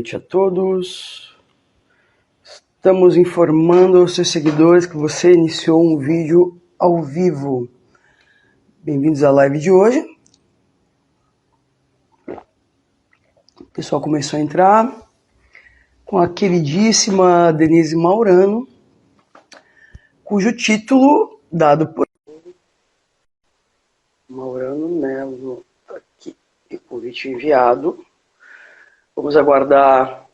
noite a todos. Estamos informando aos seus seguidores que você iniciou um vídeo ao vivo. Bem-vindos à live de hoje. O pessoal começou a entrar com a queridíssima Denise Maurano, cujo título dado por Maurano Melo, aqui, e convite enviado. Vamos aguardar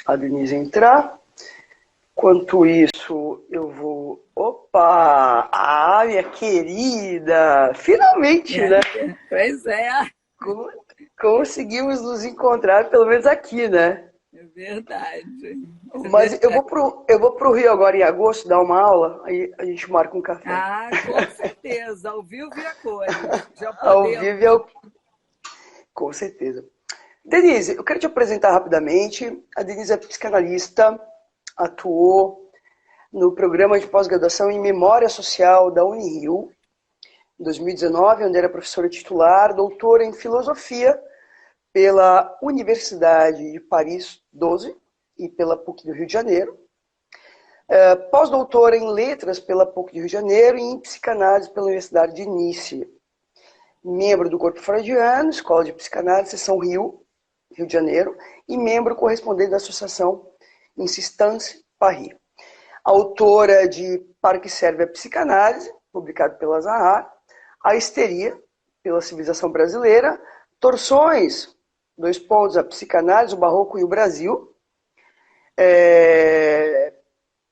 a Denise entrar. Enquanto isso, eu vou... Opa! Ah, minha querida! Finalmente, né? Pois é. Conseguimos nos encontrar, pelo menos aqui, né? É verdade. Mas eu vou pro Rio agora em agosto dar uma aula, aí a gente marca um café. Ah, com certeza. Ao vivo e a cores. Já Ao podemos. vivo com certeza. Denise, eu quero te apresentar rapidamente. A Denise é psicanalista, atuou no programa de pós-graduação em Memória Social da Unirio, em 2019, onde era professora titular, doutora em Filosofia pela Universidade de Paris 12 e pela PUC do Rio de Janeiro. Pós-doutora em Letras pela PUC do Rio de Janeiro e em Psicanálise pela Universidade de Nice. Membro do Corpo Freudiano, Escola de Psicanálise, Seção Rio de Janeiro, e membro correspondente da Associação Insistance Paris. Autora de Para que Serve a Psicanálise, publicado pela Zahar, A Histeria, pela Civilização Brasileira, Torções, a Psicanálise, o Barroco e o Brasil,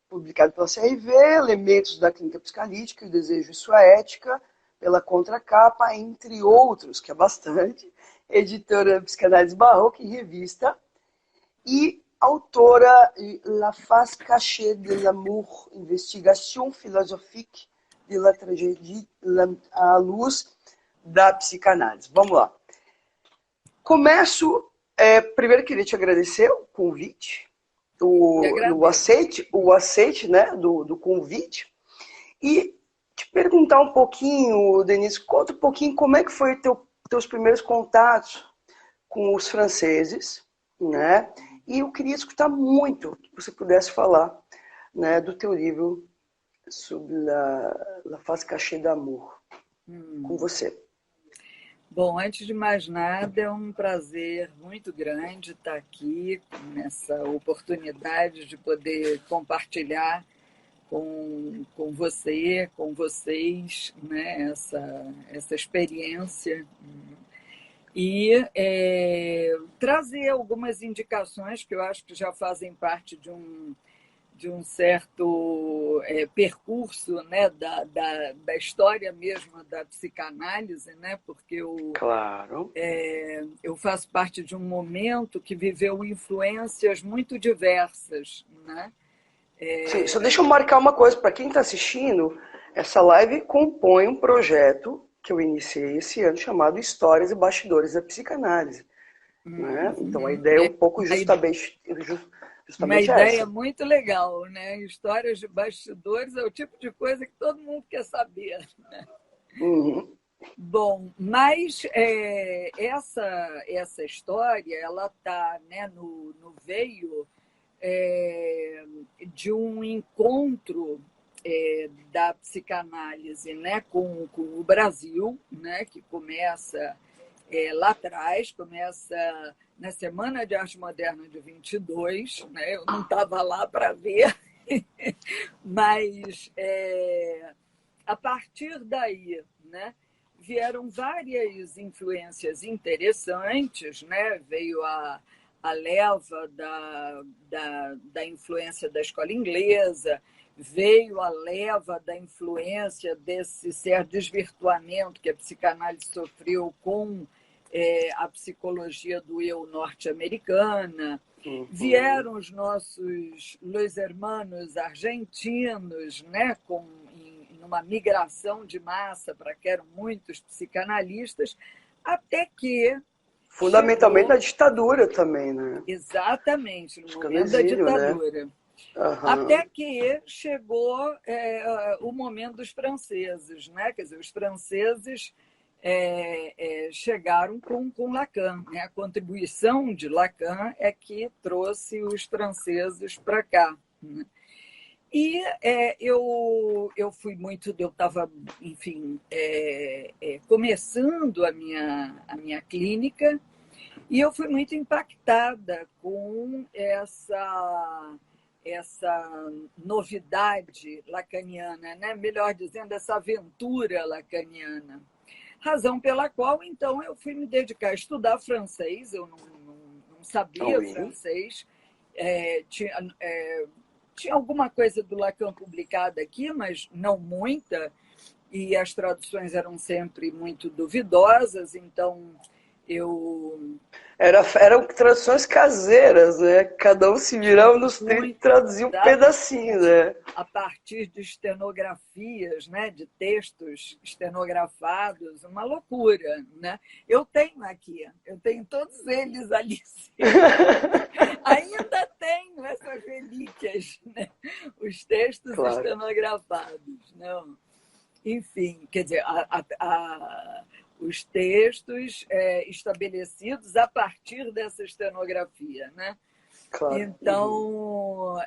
publicado pela CRV, Elementos da Clínica Psicanalítica, O Desejo e Sua Ética, pela Contracapa, entre outros, que é bastante, editora Psicanálise Barroca e revista, e autora de La Face Cachée de l'Amour, Investigation Philosophique de la Tragédie à luz da psicanálise. Vamos lá. Começo, primeiro queria te agradecer o convite, o aceite, né, do convite, e te perguntar um pouquinho, Denise, conta um pouquinho como é que foi teus primeiros contatos com os franceses, né? E eu queria escutar muito que você pudesse falar, né, do teu livro sobre La Face Cachée d'Amour, com você. Bom, antes de mais nada, é um prazer muito grande estar aqui nessa oportunidade de poder compartilhar com você, com vocês, né, essa experiência e trazer algumas indicações que eu acho que já fazem parte de um certo percurso, né, da história mesmo da psicanálise, né, porque Claro. Eu faço parte de um momento que viveu influências muito diversas, né? Sim, só deixa eu marcar uma coisa, para quem está assistindo, essa live compõe um projeto que eu iniciei esse ano chamado Histórias e Bastidores da Psicanálise. Né? Então a ideia é um pouco justamente uma ideia essa. muito legal, né? Histórias de bastidores é o tipo de coisa que todo mundo quer saber. Né? Uhum. Bom, mas essa história ela está, né, no veio de um encontro da psicanálise, né, com o Brasil, né, que começa lá atrás, começa na Semana de Arte Moderna de 22, né, eu não estava lá para ver, mas a partir daí, né, vieram várias influências interessantes, né, veio a leva da influência da escola inglesa, veio a leva da influência desse certo desvirtuamento que a psicanálise sofreu com a psicologia do eu norte-americana. Uhum. Vieram os nossos Los Hermanos argentinos, né, numa migração de massa para que eram muitos psicanalistas, até que fundamentalmente na ditadura também, né? Exatamente, no momento da ditadura. Né? Uhum. Até que chegou o momento dos franceses, né? Quer dizer, os franceses chegaram com Lacan, né? A contribuição de Lacan é que trouxe os franceses para cá, né? E eu fui muito, eu estava, enfim, começando a minha clínica, e eu fui muito impactada com essa novidade lacaniana, né? Melhor dizendo, essa aventura lacaniana. Razão pela qual, então, eu fui me dedicar a estudar francês. Eu não sabia francês. Tinha alguma coisa do Lacan publicada aqui, mas não muita, e as traduções eram sempre muito duvidosas, então eu... Eram traduções caseiras, né? Cada um se virava nos 30 e traduzia um pedacinho, né? A partir de estenografias, né? De textos estenografados, uma loucura, né? Eu tenho todos eles ali. Ainda tenho essas relíquias, né? Os textos estenografados. Não. Enfim, quer dizer, os textos estabelecidos a partir dessa estenografia, né? Claro. Então,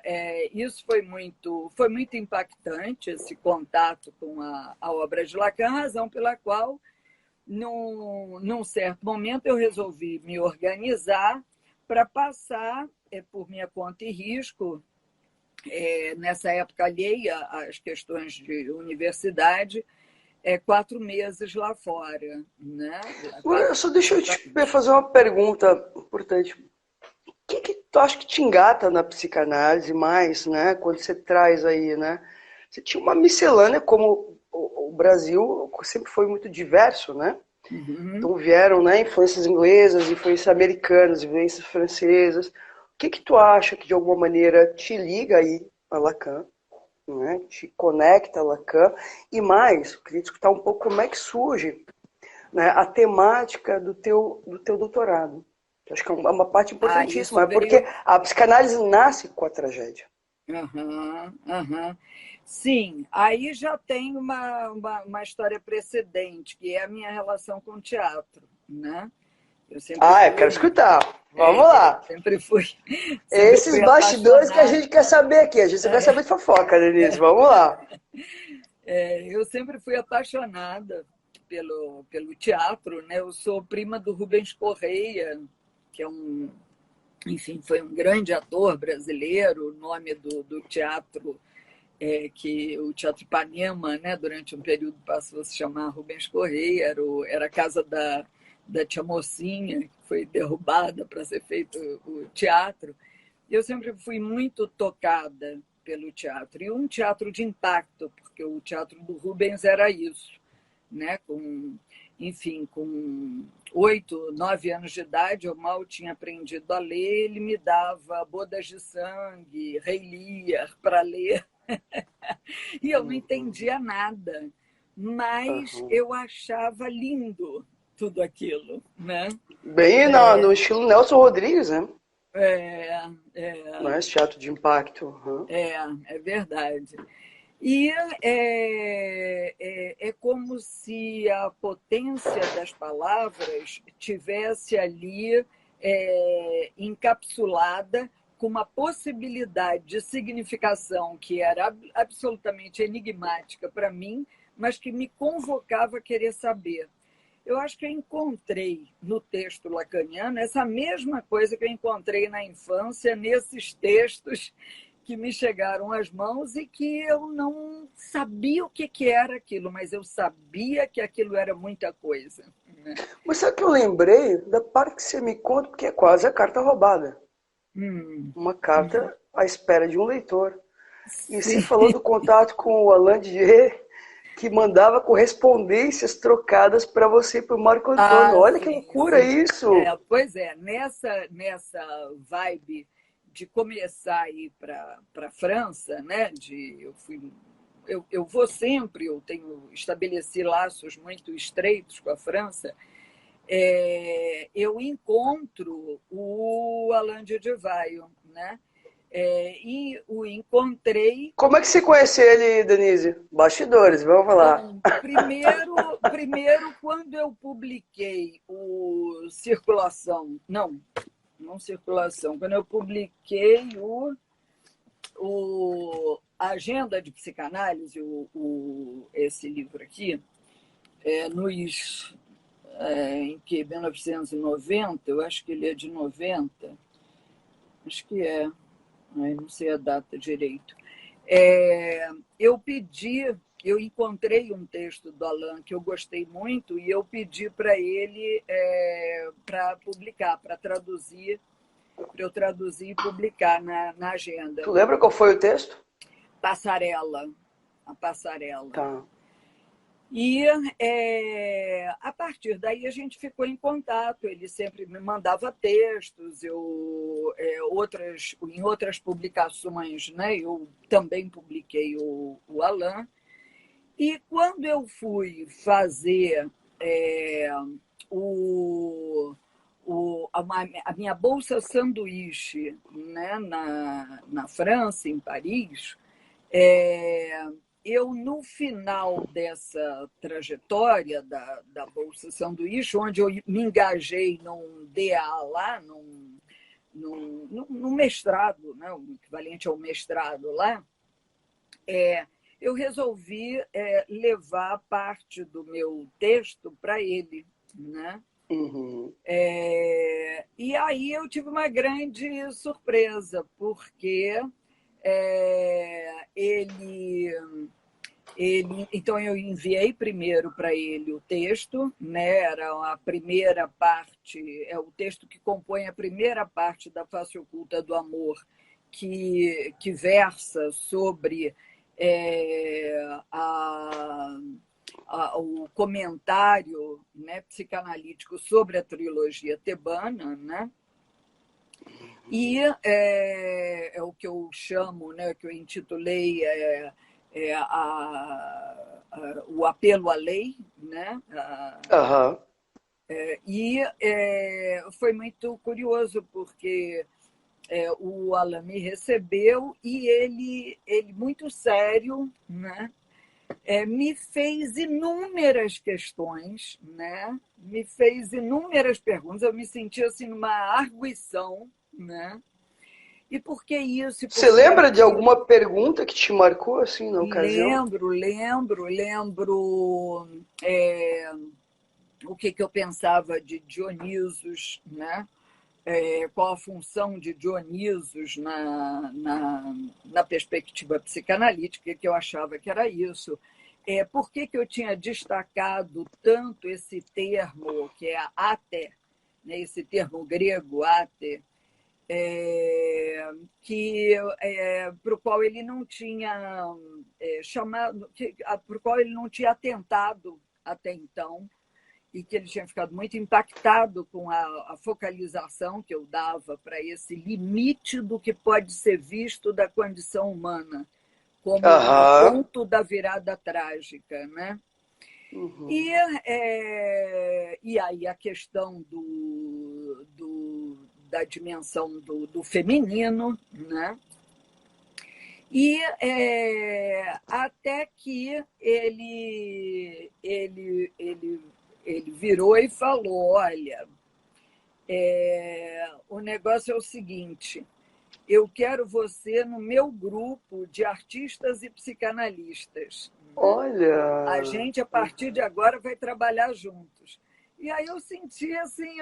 isso foi muito impactante, esse contato com a obra de Lacan, razão pela qual, num certo momento, eu resolvi me organizar para passar, por minha conta e risco, nessa época alheia às questões de universidade, 4 meses lá fora, né? Só deixa eu te fazer uma pergunta importante. O que tu acha que te engata na psicanálise mais, né? Quando você traz aí, né? Você tinha uma miscelânea, como o Brasil sempre foi muito diverso, né? Uhum. Então vieram, né, influências inglesas, influências americanas, influências francesas. O que tu acha que de alguma maneira te liga aí a Lacan, né? Te conecta a Lacan? E mais, eu queria escutar um pouco como é que surge, né, a temática do teu doutorado. Acho que é uma parte importantíssima, porque a psicanálise nasce com a tragédia. Sim, aí já tem uma história precedente, que é a minha relação com o teatro, né? Eu quero escutar. Vamos lá. Sempre fui Esses bastidores que a gente quer saber aqui. A gente quer saber de fofoca, Denise. Vamos lá. Eu sempre fui apaixonada pelo teatro, né? Eu sou prima do Rubens Correia, que enfim, foi um grande ator brasileiro, o nome do teatro, que o Teatro Ipanema, né, durante um período passou a se chamar Rubens Correia, era a casa da Tia Mocinha, que foi derrubada para ser feito o teatro. Eu sempre fui muito tocada pelo teatro, e um teatro de impacto, porque o teatro do Rubens era isso, né? Enfim, com 8, 9 anos de idade, eu mal tinha aprendido a ler, ele me dava Bodas de Sangue, Rei Lear para ler, e eu não entendia nada, mas eu achava lindo tudo aquilo, né? Bem no estilo Nelson Rodrigues, né? Não é esse teatro de impacto. É verdade. E é como se a potência das palavras tivesse ali encapsulada com uma possibilidade de significação que era absolutamente enigmática para mim, mas que me convocava a querer saber. Eu acho que eu encontrei no texto lacaniano essa mesma coisa que eu encontrei na infância, nesses textos que me chegaram às mãos e que eu não sabia o que era aquilo, mas eu sabia que aquilo era muita coisa. Né? Mas sabe que eu lembrei da parte que você me conta, porque é quase a carta roubada. Uma carta à espera de um leitor. E você falou do contato com o Alain Dier, que mandava correspondências trocadas para você e para o Marco Antônio. Olha que loucura isso! Pois é, nessa vibe de começar a ir para a França, né? Eu vou sempre, estabeleci laços muito estreitos com a França. Eu encontro o Alain de Devaio, né? E o encontrei. Como é que você conheceu ele, Denise? Bastidores, vamos lá. Bom, primeiro, quando eu publiquei o Circulação, não Circulação, quando eu publiquei o Agenda de Psicanálise, esse livro aqui, em que 1990, eu acho que ele é de 90, acho que é, não sei a data direito. Eu encontrei um texto do Alain que eu gostei muito e eu pedi para ele para publicar, para eu traduzir e publicar na agenda. Tu lembra qual foi o texto? Passarela. A Passarela. Tá. E a partir daí a gente ficou em contato. Ele sempre me mandava textos, em outras publicações, né, eu também publiquei o Alain. E quando eu fui fazer a minha bolsa sanduíche, né, na França, em Paris, eu, no final dessa trajetória da Bolsa Sanduíche, onde eu me engajei num DA lá, num mestrado, né, o equivalente ao mestrado lá, eu resolvi levar parte do meu texto para ele, né? Uhum. E aí eu tive uma grande surpresa, porque então eu enviei primeiro para ele o texto, né? Era a primeira parte, é o texto que compõe a primeira parte da Face Oculta do Amor, que versa sobre o comentário, né, psicanalítico sobre a trilogia tebana, né? E é o que eu chamo, né, que eu intitulei o apelo à lei, né? E foi muito curioso, porque o Alain me recebeu e ele muito sério, né? Me fez inúmeras questões, né? Me fez inúmeras perguntas. Eu me senti assim numa arguição, né? E por que isso? Você lembra de alguma pergunta que te marcou assim na ocasião? Lembro o que eu pensava de Dionisos, né? Qual a função de Dionisos na perspectiva psicanalítica, que eu achava que era isso. Por que eu tinha destacado tanto esse termo, que é até, né? Esse termo grego, até, para o qual ele não tinha chamado, para o qual ele não tinha atentado até então, e que ele tinha ficado muito impactado com a focalização que eu dava para esse limite do que pode ser visto da condição humana, como o ponto da virada trágica, né? Uhum. E aí a questão da dimensão do feminino, né? E até que ele virou e falou: olha, o negócio é o seguinte, eu quero você no meu grupo de artistas e psicanalistas. Olha! A gente, a partir de agora, vai trabalhar juntos. E aí eu senti assim,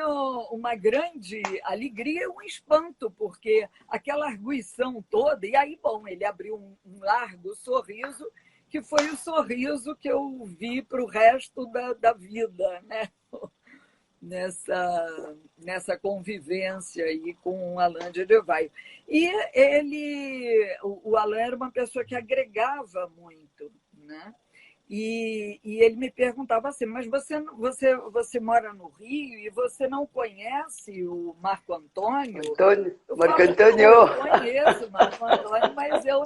uma grande alegria e um espanto, porque aquela arguição toda, e aí, bom, ele abriu um largo sorriso, que foi o sorriso que eu vi para o resto da vida, né? Nessa convivência aí com o Alain de Adevayo. E o Alain era uma pessoa que agregava muito, né? E ele me perguntava assim, mas você mora no Rio e você não conhece o Marco Antônio? Marco Antônio! Eu conheço o Marco Antônio, mas eu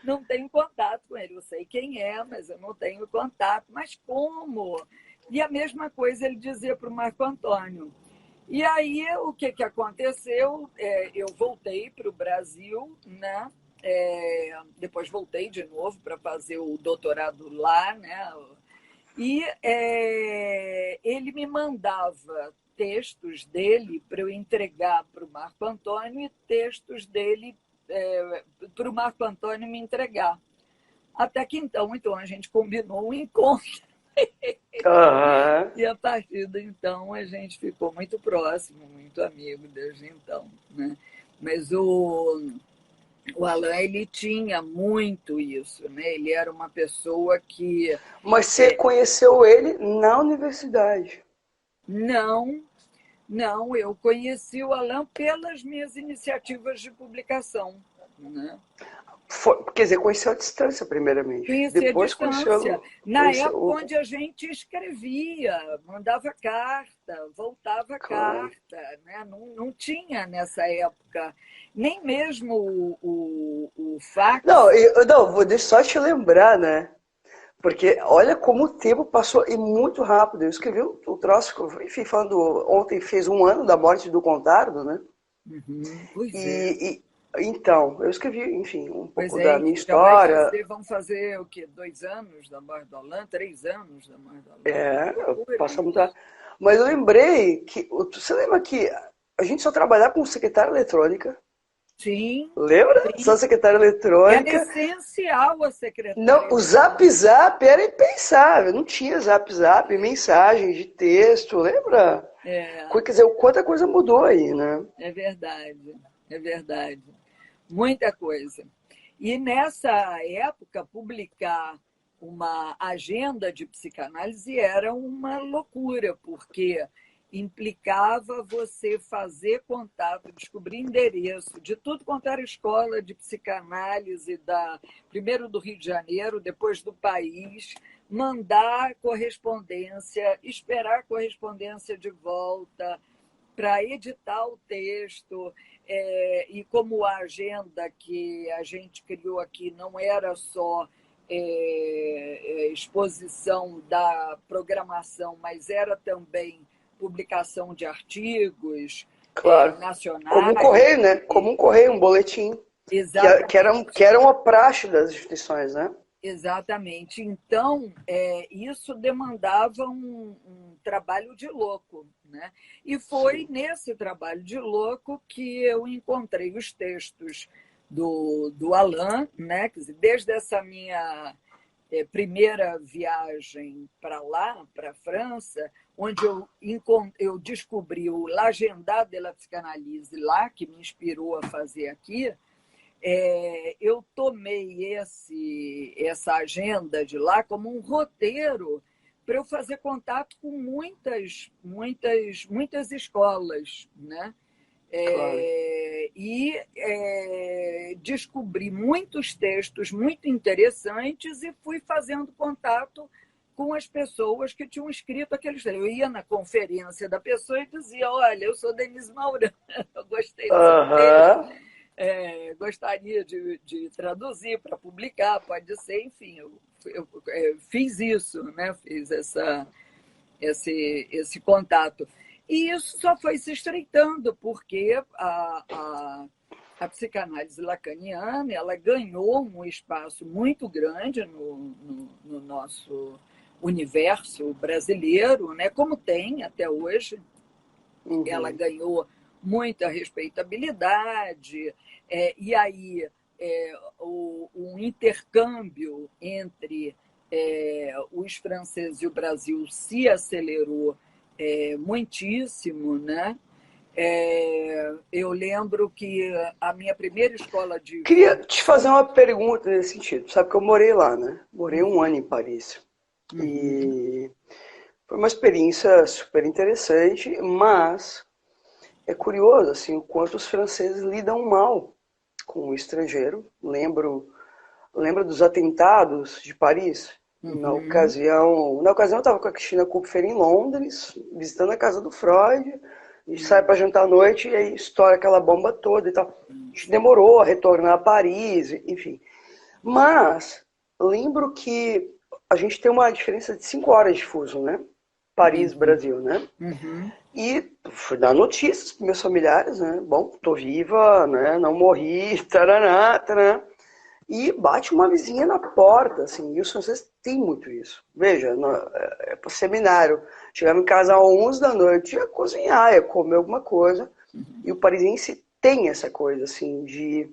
não tenho contato com ele. Eu sei quem é, mas eu não tenho contato. Mas como? E a mesma coisa ele dizia para o Marco Antônio. E aí, o que aconteceu? Eu voltei para o Brasil, né? Depois voltei de novo para fazer o doutorado lá, né? E ele me mandava textos dele para eu entregar para o Marco Antônio e textos dele para o Marco Antônio me entregar. Até que então a gente combinou um encontro. Aham. E a partir de então a gente ficou muito próximo, muito amigo desde então, né? Mas o Alain, ele tinha muito isso, né? Ele era uma pessoa que Mas você conheceu ele na universidade? não, não, eu conheci o Alain pelas minhas iniciativas de publicação, né? Quer dizer, conheceu à distância, primeiramente. Conheci a Depois distância. conheceu, Na época onde a gente escrevia, mandava carta, voltava claro. carta, né? Não tinha nessa época nem mesmo o fax. Não, deixa só te lembrar, né? Porque olha como o tempo passou e muito rápido. Eu escrevi o troço, enfim, falando, ontem fez 1 ano da morte do Contardo, né? Uhum, pois é. Então, eu escrevi, enfim, um Pois pouco é, da minha e já história. vão fazer o quê? 2 anos da morte do Alain? 3 anos da morte do Alain? É, Loucura passa muito. isso. Mas eu lembrei que. Você lembra que a gente só trabalhava com secretária eletrônica? Sim, Lembra? Só sim. secretária Era eletrônica. essencial a Não, secretária o Zap eletrônica. Zap era impensável. Não tinha Zap Zap, mensagem de texto, lembra? É, Quer dizer, quanta coisa mudou aí, né? é verdade, é verdade. Muita coisa. E nessa época, publicar uma agenda de psicanálise era uma loucura, porque implicava você fazer contato, descobrir endereço de tudo quanto era escola de psicanálise, primeiro do Rio de Janeiro, depois do país, mandar correspondência, esperar correspondência de volta para editar o texto. E como a agenda que a gente criou aqui não era só exposição da programação, mas era também publicação de artigos Claro. Como um nacionais. correio, né? Como um correio, um boletim. Que Exatamente. era uma praxe das instituições, né? Exatamente. Então, isso demandava um trabalho de louco, né? E foi Sim. nesse trabalho de louco que eu encontrei os textos do Alain, né? Quer dizer, desde essa minha primeira viagem para lá, para a França, onde eu descobri o L'Agenda de la Psychanalyse lá, que me inspirou a fazer aqui. Eu tomei essa agenda de lá como um roteiro para eu fazer contato com muitas escolas, né? Claro. Descobri muitos textos muito interessantes e fui fazendo contato com as pessoas que tinham escrito aqueles textos. Eu ia na conferência da pessoa e dizia: olha, eu sou Denise Maurana, eu gostei do seu texto. Aham. Gostaria de traduzir para publicar, pode ser, enfim, eu fiz isso, né? Fiz esse contato. E isso só foi se estreitando, porque a psicanálise lacaniana ela ganhou um espaço muito grande no nosso universo brasileiro, né? Como tem até hoje. Ela Uhum. ganhou muita respeitabilidade, e aí o intercâmbio entre os franceses e o Brasil se acelerou muitíssimo, né? Eu lembro que a minha primeira escola de Queria te fazer formação. uma pergunta nesse sentido. Sabe que eu morei lá, né? Morei 1 ano em Paris. Uhum. E foi uma experiência super interessante, mas é curioso assim o quanto os franceses lidam mal com o estrangeiro. Lembro dos atentados de Paris. Uhum. Na ocasião eu estava com a Cristina Kupfer em Londres, visitando a casa do Freud. A gente sai para jantar à noite e aí estoura aquela bomba toda e tal. A gente demorou a retornar a Paris, enfim. Mas lembro que a gente tem uma diferença de 5 horas de fuso, né? Paris, Uhum. Brasil, né? Uhum. E fui dar notícias para meus familiares, né? Bom, tô viva, né? Não morri, taraná, taraná. E bate uma vizinha na porta, assim, e os franceses têm muito isso. Veja, para seminário, chegava em casa às 11 da noite, ia cozinhar, ia comer alguma coisa, e o parisiense tem essa coisa, assim, de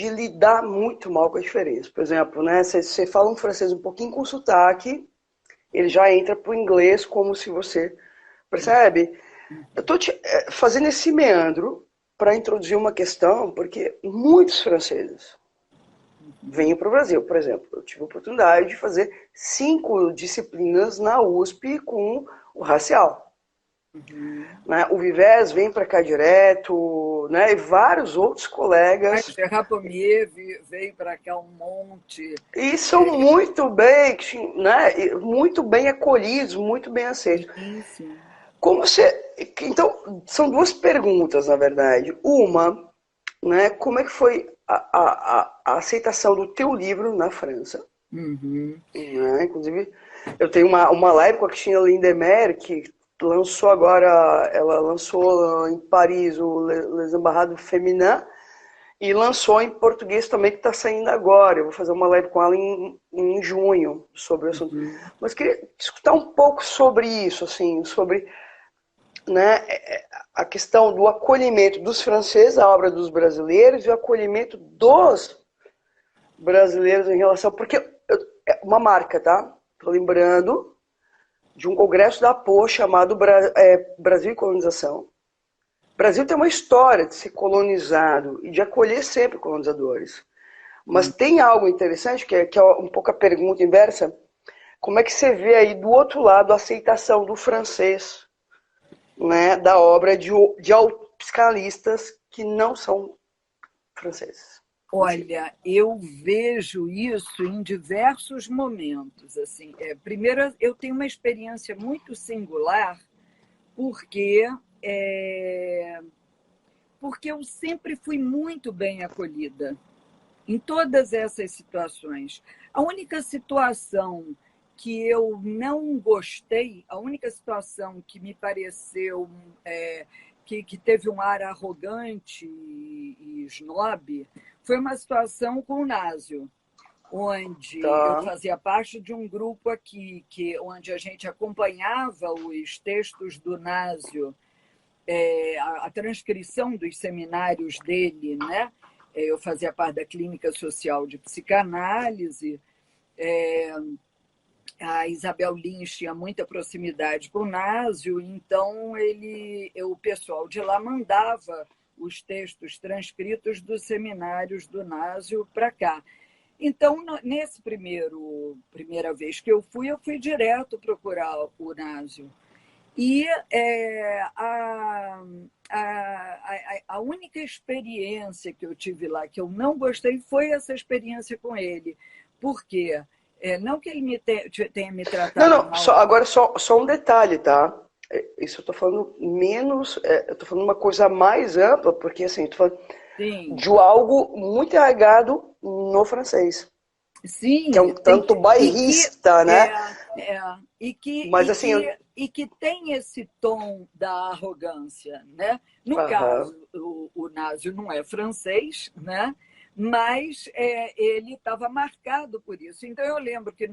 lidar muito mal com a diferença. Por exemplo, né, você fala um francês um pouquinho com sotaque, ele já entra pro inglês como se você... Percebe? Eu estou fazendo esse meandro para introduzir uma questão, porque muitos franceses vêm para o Brasil, por exemplo. Eu tive a oportunidade de fazer 5 disciplinas na USP com o racial. Né? O Vivés vem para cá direto, né? E vários outros colegas. Gerard Pommier veio para cá um monte. E são muito bem, né? Muito bem acolhidos, muito bem aceitos. Sim, sim. Como você... Então, são 2 perguntas, na verdade. Uma, né, como é que foi a aceitação do teu livro na França? Uhum. Né? Inclusive, eu tenho uma live com a Cristina Lindemer, que lançou agora, ela lançou em Paris o Les Embarrados Féminins, e lançou em português também, que está saindo agora. Eu vou fazer uma live com ela em junho sobre o assunto. Mas queria escutar um pouco sobre isso, assim, sobre, né, a questão do acolhimento dos franceses à obra dos brasileiros e o acolhimento dos brasileiros em relação... Porque é uma marca, tá? Estou lembrando de um congresso da APO chamado Brasil e Colonização. O Brasil tem uma história de ser colonizado e de acolher sempre colonizadores. Mas tem algo interessante, que é um pouco a pergunta inversa. Como é que você vê aí do outro lado a aceitação do francês, né, da obra de psicanalistas que não são franceses? Olha, eu vejo isso em diversos momentos. Assim, primeiro, eu tenho uma experiência muito singular, porque eu sempre fui muito bem acolhida em todas essas situações. A única situação que eu não gostei, a única situação que me pareceu que teve um ar arrogante e snob, foi uma situação com o Násio, onde eu fazia parte de um grupo aqui, onde a gente acompanhava os textos do Násio, a transcrição dos seminários dele, né? Eu fazia parte da Clínica Social de Psicanálise, a Isabel Lins tinha muita proximidade com o Násio, então o pessoal de lá mandava os textos transcritos dos seminários do Násio para cá. Então, nessa primeira vez que eu fui direto procurar o Násio. E a única experiência que eu tive lá que eu não gostei foi essa experiência com ele. Por quê? Não que ele tenha me tratado não, mal. Agora só um detalhe, tá? Isso eu tô falando menos... eu tô falando uma coisa mais ampla, porque assim, eu tô falando Sim. de algo muito arraigado no francês. Sim. Que é um tanto bairrista, né? E que tem esse tom da arrogância, né? No caso, o Násio não é francês, né? Mas ele estava marcado por isso. Então, eu lembro que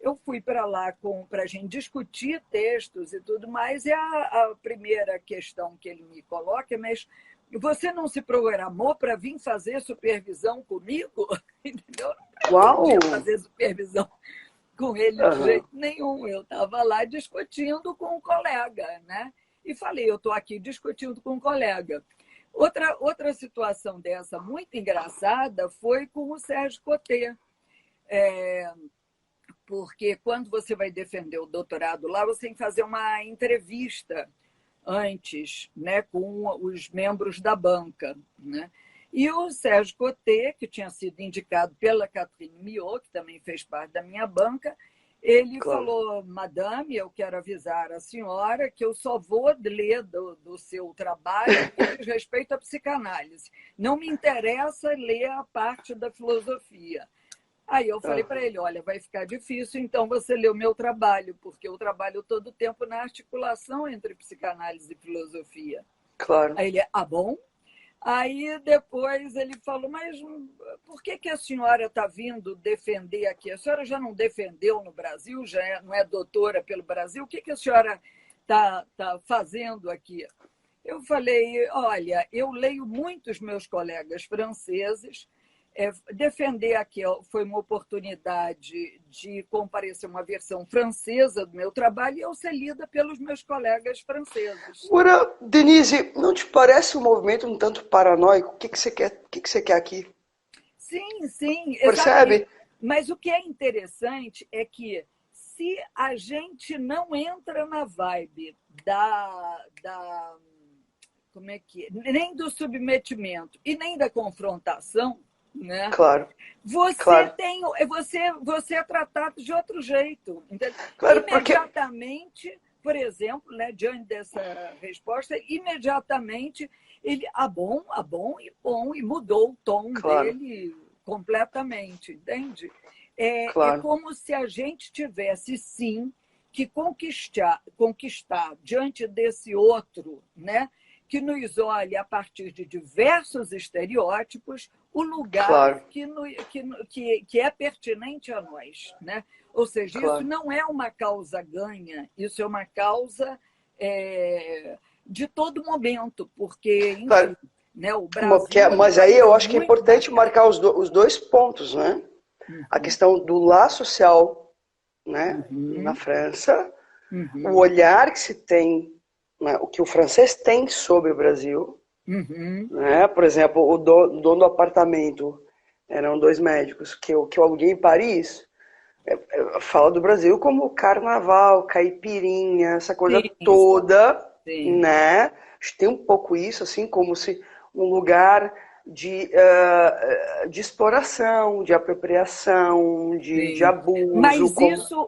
eu fui para lá para a gente discutir textos e tudo mais, e a primeira questão que ele me coloca é: mas você não se programou para vir fazer supervisão comigo? Entendeu? Eu não podia fazer supervisão com ele de jeito nenhum. Eu estava lá discutindo com um colega, né? E falei, eu estou aqui discutindo com um colega. Outra situação dessa muito engraçada foi com o Sérgio Coté. Porque quando você vai defender o doutorado lá, você tem que fazer uma entrevista antes, né, com os membros da banca, né? E o Sérgio Coté, que tinha sido indicado pela Catherine Miot, que também fez parte da minha banca, ele falou: madame, eu quero avisar a senhora que eu só vou ler do seu trabalho que diz respeito à psicanálise. Não me interessa ler a parte da filosofia. Aí eu falei para ele, olha, vai ficar difícil, então você lê o meu trabalho, porque eu trabalho todo o tempo na articulação entre psicanálise e filosofia. Claro. Aí ele, bom. Aí depois ele falou, mas por que a senhora está vindo defender aqui? A senhora já não defendeu no Brasil, não é doutora pelo Brasil? O que a senhora está fazendo aqui? Eu falei, olha, eu leio muitos meus colegas franceses, defender aqui foi uma oportunidade de comparecer uma versão francesa do meu trabalho e eu ser lida pelos meus colegas franceses. Agora, Denise, não te parece um movimento um tanto paranoico? O que você quer? O que você quer aqui? Sim, sim. Percebe? Exatamente. Mas o que é interessante é que se a gente não entra na vibe como é que nem do submetimento e nem da confrontação, né? Claro. Você é tratado de outro jeito. Claro, imediatamente, porque... por exemplo, né, diante dessa resposta, imediatamente ele bom, e mudou o tom dele completamente, entende? É como se a gente tivesse, sim, que conquistar diante desse outro, né, que nos olha a partir de diversos estereótipos, o lugar que é pertinente a nós, né? Ou seja, isso não é uma causa ganha, isso é uma causa de todo momento, porque, enfim, né, o Brasil... Mas aí eu acho que é importante marcar os dois pontos, né? A questão do laço social, né, na França, o olhar que se tem, né, o que o francês tem sobre o Brasil, né? Por exemplo, o dono do apartamento, eram 2 médicos que eu aluguei em Paris, fala do Brasil como carnaval, caipirinha, essa coisa toda, né? A gente tem um pouco isso, assim, como se um lugar de exploração, de apropriação, de abuso.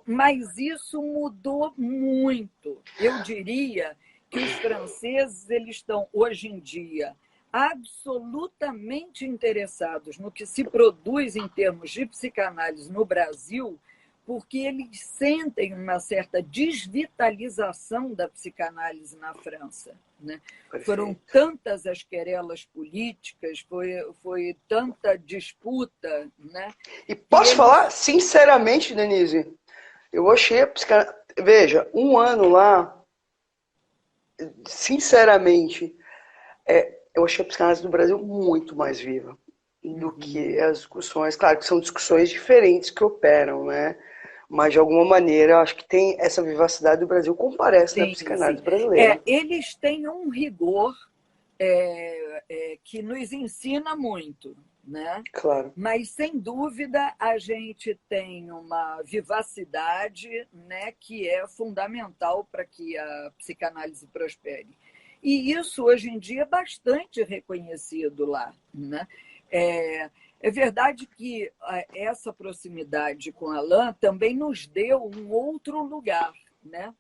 Mas isso mudou muito. Eu diria que os franceses eles estão, hoje em dia, absolutamente interessados no que se produz em termos de psicanálise no Brasil, porque eles sentem uma certa desvitalização da psicanálise na França, né? Foram tantas as querelas políticas, foi tanta disputa, né? E posso falar sinceramente, Denise, eu achei a psicanálise... Veja, 1 ano lá, sinceramente, eu achei a psicanálise do Brasil muito mais viva do que as discussões. Claro que são discussões diferentes que operam, né? Mas, de alguma maneira, acho que tem essa vivacidade do Brasil, comparece na psicanálise brasileira. Eles têm um rigor que nos ensina muito, né? Claro. Mas, sem dúvida, a gente tem uma vivacidade, né, que é fundamental para que a psicanálise prospere. E isso, hoje em dia, é bastante reconhecido lá, né? É verdade que essa proximidade com Alain também nos deu um outro lugar, né?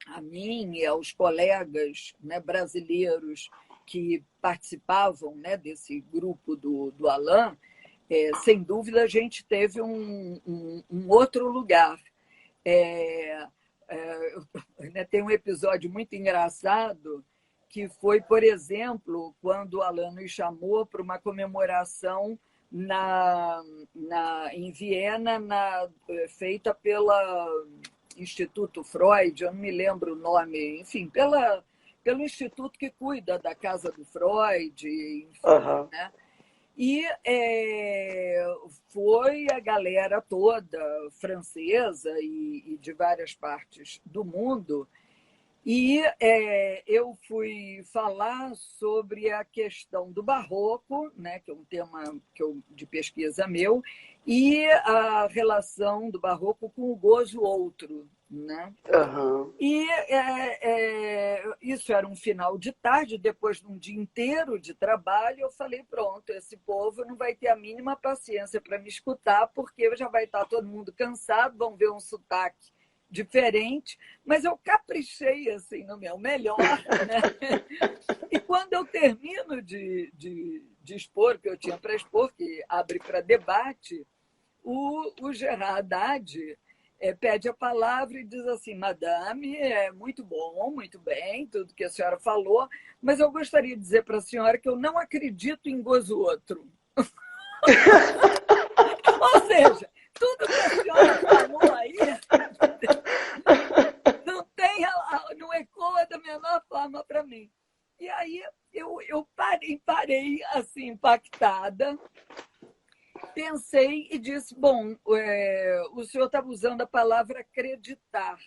A mim e aos colegas, né, brasileiros que participavam, né, desse grupo do Alain, sem dúvida a gente teve um outro lugar. Tem um episódio muito engraçado que foi, por exemplo, quando o Alain nos chamou para uma comemoração em Viena, feita pelo Instituto Freud, eu não me lembro o nome, enfim, pelo instituto que cuida da casa do Freud, enfim, né? E foi a galera toda francesa e de várias partes do mundo. E eu fui falar sobre a questão do barroco, né, que é um tema de pesquisa meu, e a relação do barroco com o gozo outro, né? E isso era um final de tarde, depois de um dia inteiro de trabalho, eu falei, pronto, esse povo não vai ter a mínima paciência para me escutar, porque já vai estar todo mundo cansado, vão ver um sotaque diferente, mas eu caprichei assim no meu melhor, né? E quando eu termino de expor, que eu tinha para expor, que abre para debate, o Gerard Haddad pede a palavra e diz assim: Madame, é muito bom, muito bem, tudo que a senhora falou, mas eu gostaria de dizer para a senhora que eu não acredito em gozo outro. Ou seja, tudo que a senhora falou aí não ecoa da menor forma para mim. E aí eu parei assim, impactada, pensei e disse: bom, o senhor estava usando a palavra acreditar.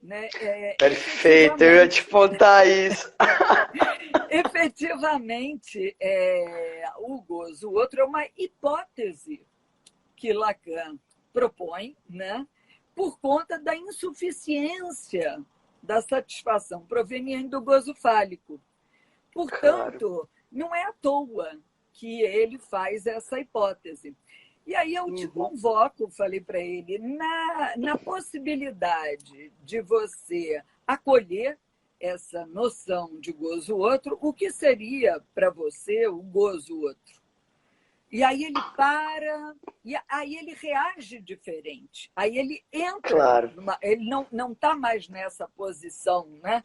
Né? Perfeito, eu ia te contar isso. Efetivamente, o gozo, o outro é uma hipótese que Lacan propõe, né? Por conta da insuficiência da satisfação proveniente do gozo fálico. Portanto, claro, não é à toa que ele faz essa hipótese. E aí eu te convoco, falei para ele, na possibilidade de você acolher essa noção de gozo outro, o que seria para você o gozo outro? E aí ele para, e aí ele reage diferente. Aí ele entra, claro, ele não está mais nessa posição, né?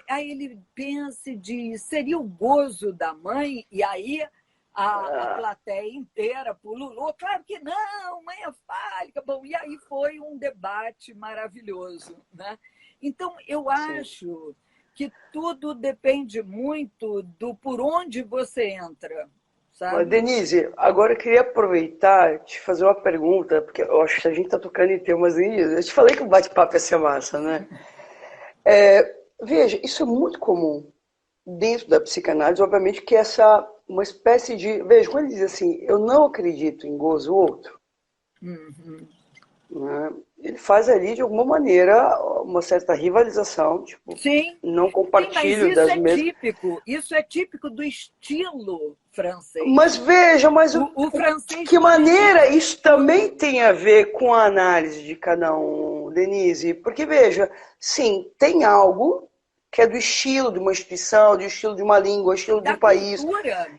Aí ele pensa e diz: seria o gozo da mãe? E aí a plateia inteira pululou. Claro que não, mãe é fálica. Bom, e aí foi um debate maravilhoso, né? Então, eu acho que tudo depende muito do por onde você entra, sabe? Denise, agora eu queria aproveitar e te fazer uma pergunta, porque eu acho que a gente está tocando em temas... Eu te falei que o bate-papo ia ser massa, né? Veja, isso é muito comum dentro da psicanálise, obviamente que uma espécie de... Veja, quando ele diz assim, eu não acredito em gozo outro, né? Ele faz ali, de alguma maneira, uma certa rivalização, tipo, sim, não compartilho mas das mesmas... Isso é típico do estilo francês. Mas veja, o francês, de que maneira isso também tem a ver com a análise de cada um, Denise? Porque, veja, sim, tem algo que é do estilo de uma instituição, do estilo de uma língua, estilo de um país,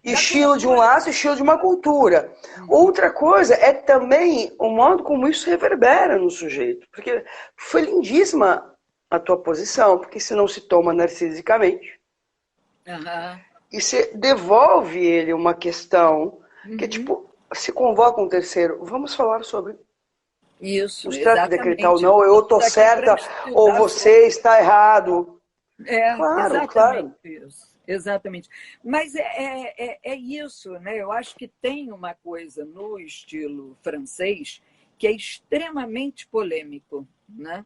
estilo de um laço, estilo de uma cultura. Outra coisa é também o modo como isso reverbera no sujeito. Porque foi lindíssima a tua posição, porque se não se toma narcisicamente, e você devolve ele uma questão que, tipo, se convoca um terceiro, vamos falar sobre isso, não se trata de decretar ou não, eu estou certa ou você está errado. Claro, exatamente claro. isso. Exatamente. Mas é isso, né? Eu acho que tem uma coisa no estilo francês que é extremamente polêmico, né?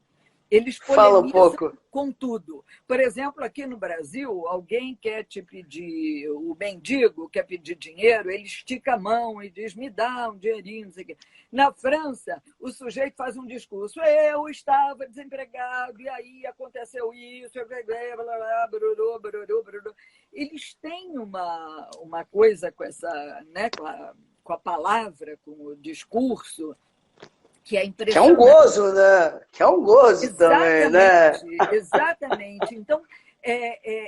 Eles polemizam com tudo. Por exemplo, aqui no Brasil, alguém quer te pedir, o mendigo quer pedir dinheiro, ele estica a mão e diz: me dá um dinheirinho, não sei o quê. Na França, o sujeito faz um discurso: eu estava desempregado e aí aconteceu isso, eles têm uma coisa com essa, né, com a palavra, com o discurso, que é impressionante. Que é um gozo, né? Que é um gozo exatamente, também, né? Exatamente. Então,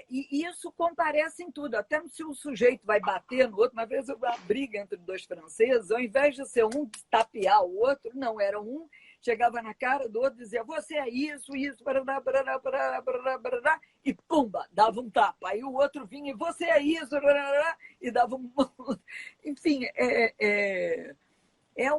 e isso comparece em tudo. Até se o sujeito vai bater no outro, uma vez houve uma briga entre dois franceses, ao invés de ser um tapear o outro, não, era um, chegava na cara do outro e dizia: você é isso, isso, barará, barará, barará, barará, barará, e pumba, dava um tapa. Aí o outro vinha: e você é isso, barará, e dava um... Enfim, é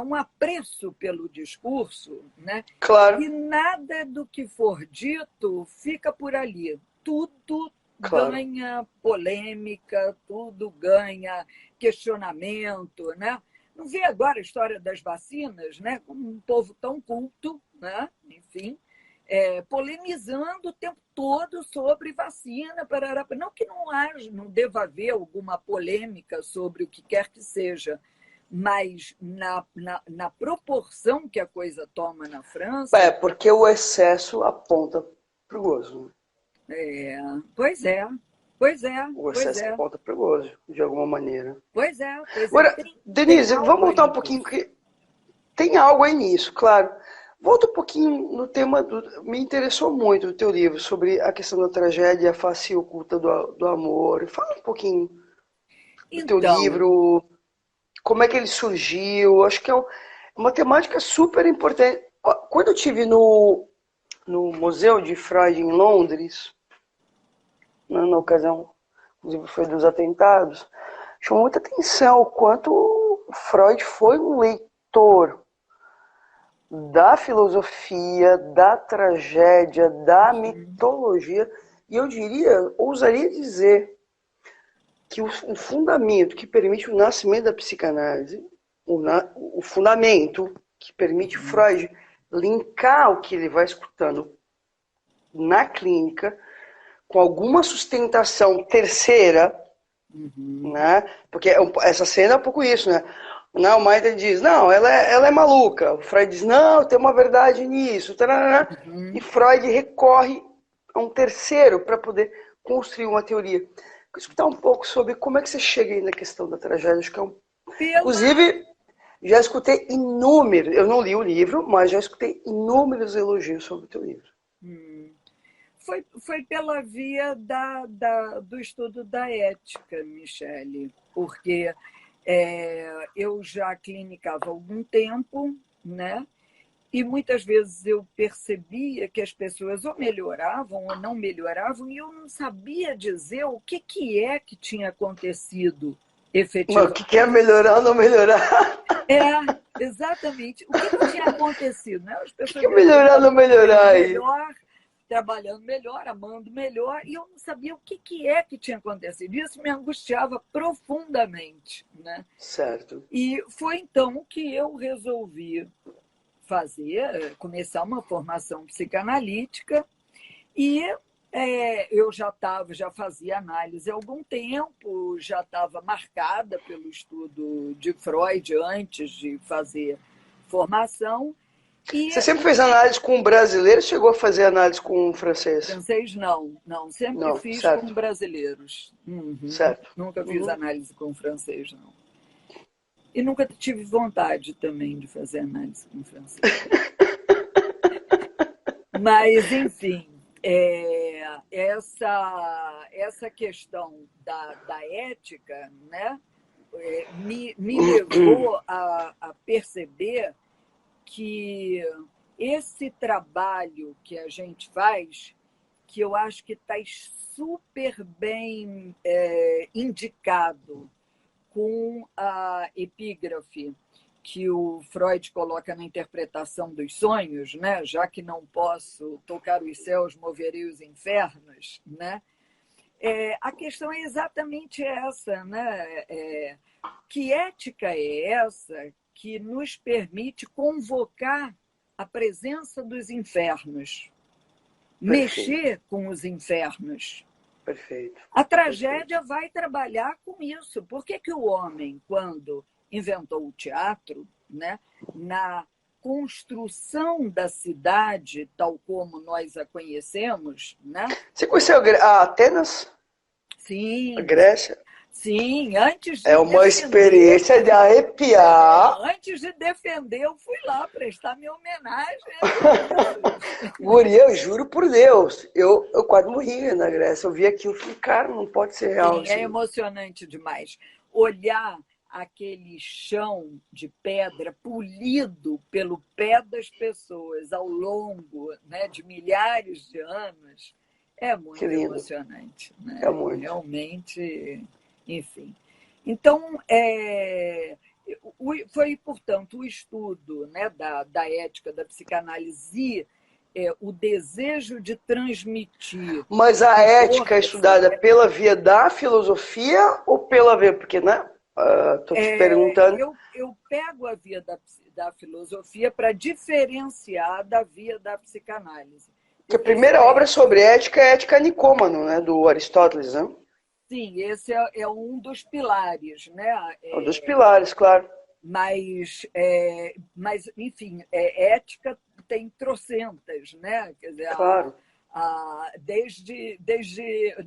um apreço pelo discurso, né? Claro. E nada do que for dito fica por ali. Tudo ganha polêmica, tudo ganha questionamento, né? Não vi agora a história das vacinas, né? Como um povo tão culto, né? Enfim, polemizando o tempo todo sobre vacina. Não que não deva haver alguma polêmica sobre o que quer que seja, mas na proporção que a coisa toma na França... porque o excesso aponta para o gozo. Pois é. O excesso aponta para o gozo, de alguma maneira. Pois é. Agora, Denise, vamos voltar um pouquinho, porque tem algo aí nisso, claro. Volta um pouquinho no tema, me interessou muito o teu livro, sobre a questão da tragédia, a face oculta do amor. Fala um pouquinho do teu livro... como é que ele surgiu. Acho que é uma temática super importante. Quando eu estive no Museu de Freud em Londres, na ocasião, inclusive foi dos atentados, chamou muita atenção o quanto Freud foi um leitor da filosofia, da tragédia, da mitologia, e eu diria, ousaria dizer, que o fundamento que permite o nascimento da psicanálise, o fundamento que permite Freud linkar o que ele vai escutando na clínica com alguma sustentação terceira, né? Porque essa cena é um pouco isso, né? Não, o Maida diz, não, ela é maluca. O Freud diz, não, tem uma verdade nisso. E Freud recorre a um terceiro para poder construir uma teoria. Vou escutar um pouco sobre como é que você chega aí na questão da tragédia. Acho que Inclusive, já escutei inúmeros, eu não li o livro, mas já escutei inúmeros elogios sobre o teu livro. Foi pela via do estudo da ética, Michele, porque eu já clinicava há algum tempo, né? E muitas vezes eu percebia que as pessoas ou melhoravam ou não melhoravam, e eu não sabia dizer o que é que tinha acontecido efetivamente. O que é melhorar ou não melhorar? Exatamente. O que tinha acontecido? Né? As pessoas o que é melhorar ou não melhorar aí? Melhor, trabalhando melhor, amando melhor, e eu não sabia o que é que tinha acontecido. Isso me angustiava profundamente. Né? Certo. E foi então que eu resolvi começar uma formação psicanalítica, e eu já fazia análise há algum tempo, já estava marcada pelo estudo de Freud antes de fazer formação. E você sempre fez análise com brasileiros ou chegou a fazer análise com francês? Francês não, sempre fiz com brasileiros. Certo. Nunca fiz análise com francês, não. E nunca tive vontade também de fazer análise com francês. Mas, enfim, essa questão da ética, né, me levou a perceber que esse trabalho que a gente faz, que eu acho que está super bem indicado com a epígrafe que o Freud coloca na interpretação dos sonhos, né? Já que não posso tocar os céus, moverei os infernos, né? A questão é exatamente essa, né? Que ética é essa que nos permite convocar a presença dos infernos, mexer com os infernos? Perfeito. A tragédia vai trabalhar com isso. Por que o homem, quando inventou o teatro, né, na construção da cidade, tal como nós a conhecemos, né? Você conheceu a Atenas? Sim. A Grécia? Sim, antes de uma experiência de arrepiar. Antes de defender, eu fui lá prestar minha homenagem. Guria, eu juro por Deus, eu quase morri na Grécia. Eu vi aquilo e falei, cara, não pode ser real. Sim, é emocionante demais. Olhar aquele chão de pedra polido pelo pé das pessoas ao longo, né, de milhares de anos é muito emocionante. Né? É muito. Realmente, enfim. Então, foi, portanto, o estudo, né, da ética da psicanálise, o desejo de transmitir. Mas a ética é estudada pela via da filosofia ou pela via... Porque, né? Estou te perguntando. Eu pego a via da filosofia para diferenciar da via da psicanálise. Porque a primeira obra sobre ética é Ética Nicômano, né? Do Aristóteles, né? Sim, esse é um dos pilares, né? Um dos pilares, claro. Mas enfim, ética tem trocentas, né? Quer dizer, claro. Desde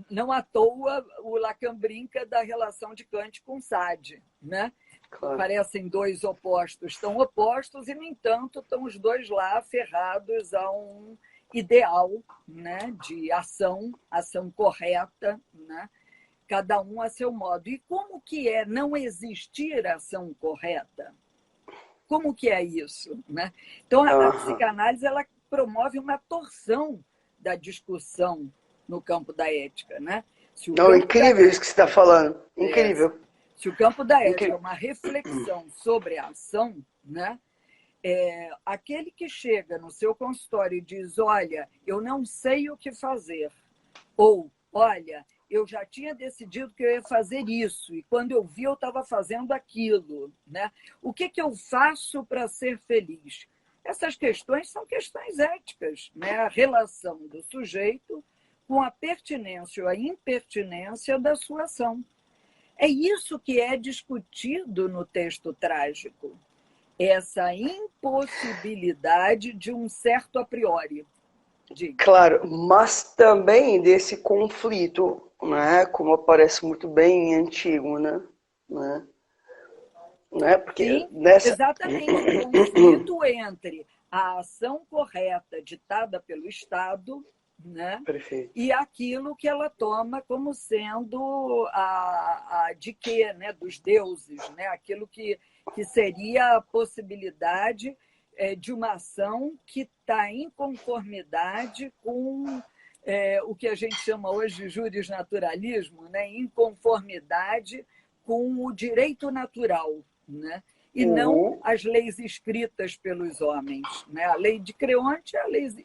não à toa o Lacan brinca da relação de Kant com Sade, né? Claro. Parecem dois opostos, tão opostos e no entanto estão os dois lá aferrados a um ideal, né? De ação correta, né? cada um a seu modo. E como que é não existir ação correta? Como que é isso, né? Então, a psicanálise ela promove uma torção da discussão no campo da ética, né? Se o Não, campo da incrível isso que você está falando. Incrível. Se o campo da ética é Incrível. uma reflexão sobre a ação, né? Aquele que chega no seu consultório e diz, olha, eu não sei o que fazer, ou, olha, eu já tinha decidido que eu ia fazer isso, e quando eu vi, eu estava fazendo aquilo, né? O que eu faço para ser feliz? Essas questões são questões éticas, né? A relação do sujeito com a pertinência ou a impertinência da sua ação. É isso que é discutido no texto trágico, essa impossibilidade de um certo a priori. Claro, mas também desse conflito, né, como aparece muito bem em Antígona, né? Porque sim, nessa... exatamente, o conflito entre a ação correta ditada pelo Estado, né, Perfeito. e aquilo que ela toma como sendo a de quê, né, dos deuses, né, aquilo que seria a possibilidade de uma ação que está em conformidade com o que a gente chama hoje de jurisnaturalismo, né, em conformidade com o direito natural, né? E não as leis escritas pelos homens, né? A lei de Creonte é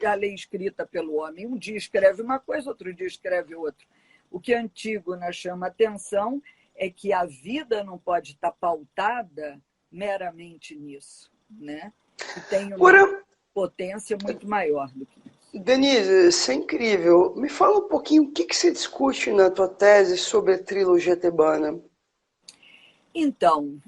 a lei escrita pelo homem. Um dia escreve uma coisa, outro dia escreve outra. O que Antígona chama atenção é que a vida não pode estar pautada meramente nisso, né? E tem uma potência muito maior do que isso. Denise, isso é incrível. Me fala um pouquinho o que você discute na tua tese sobre a trilogia tebana. Então,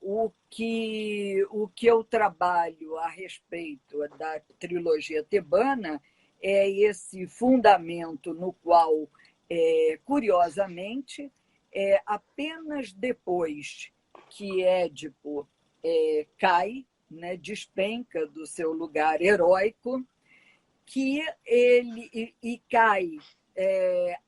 o que eu trabalho a respeito da trilogia tebana é esse fundamento no qual, curiosamente, apenas depois que Édipo cai, né, despenca do seu lugar heróico, que ele cai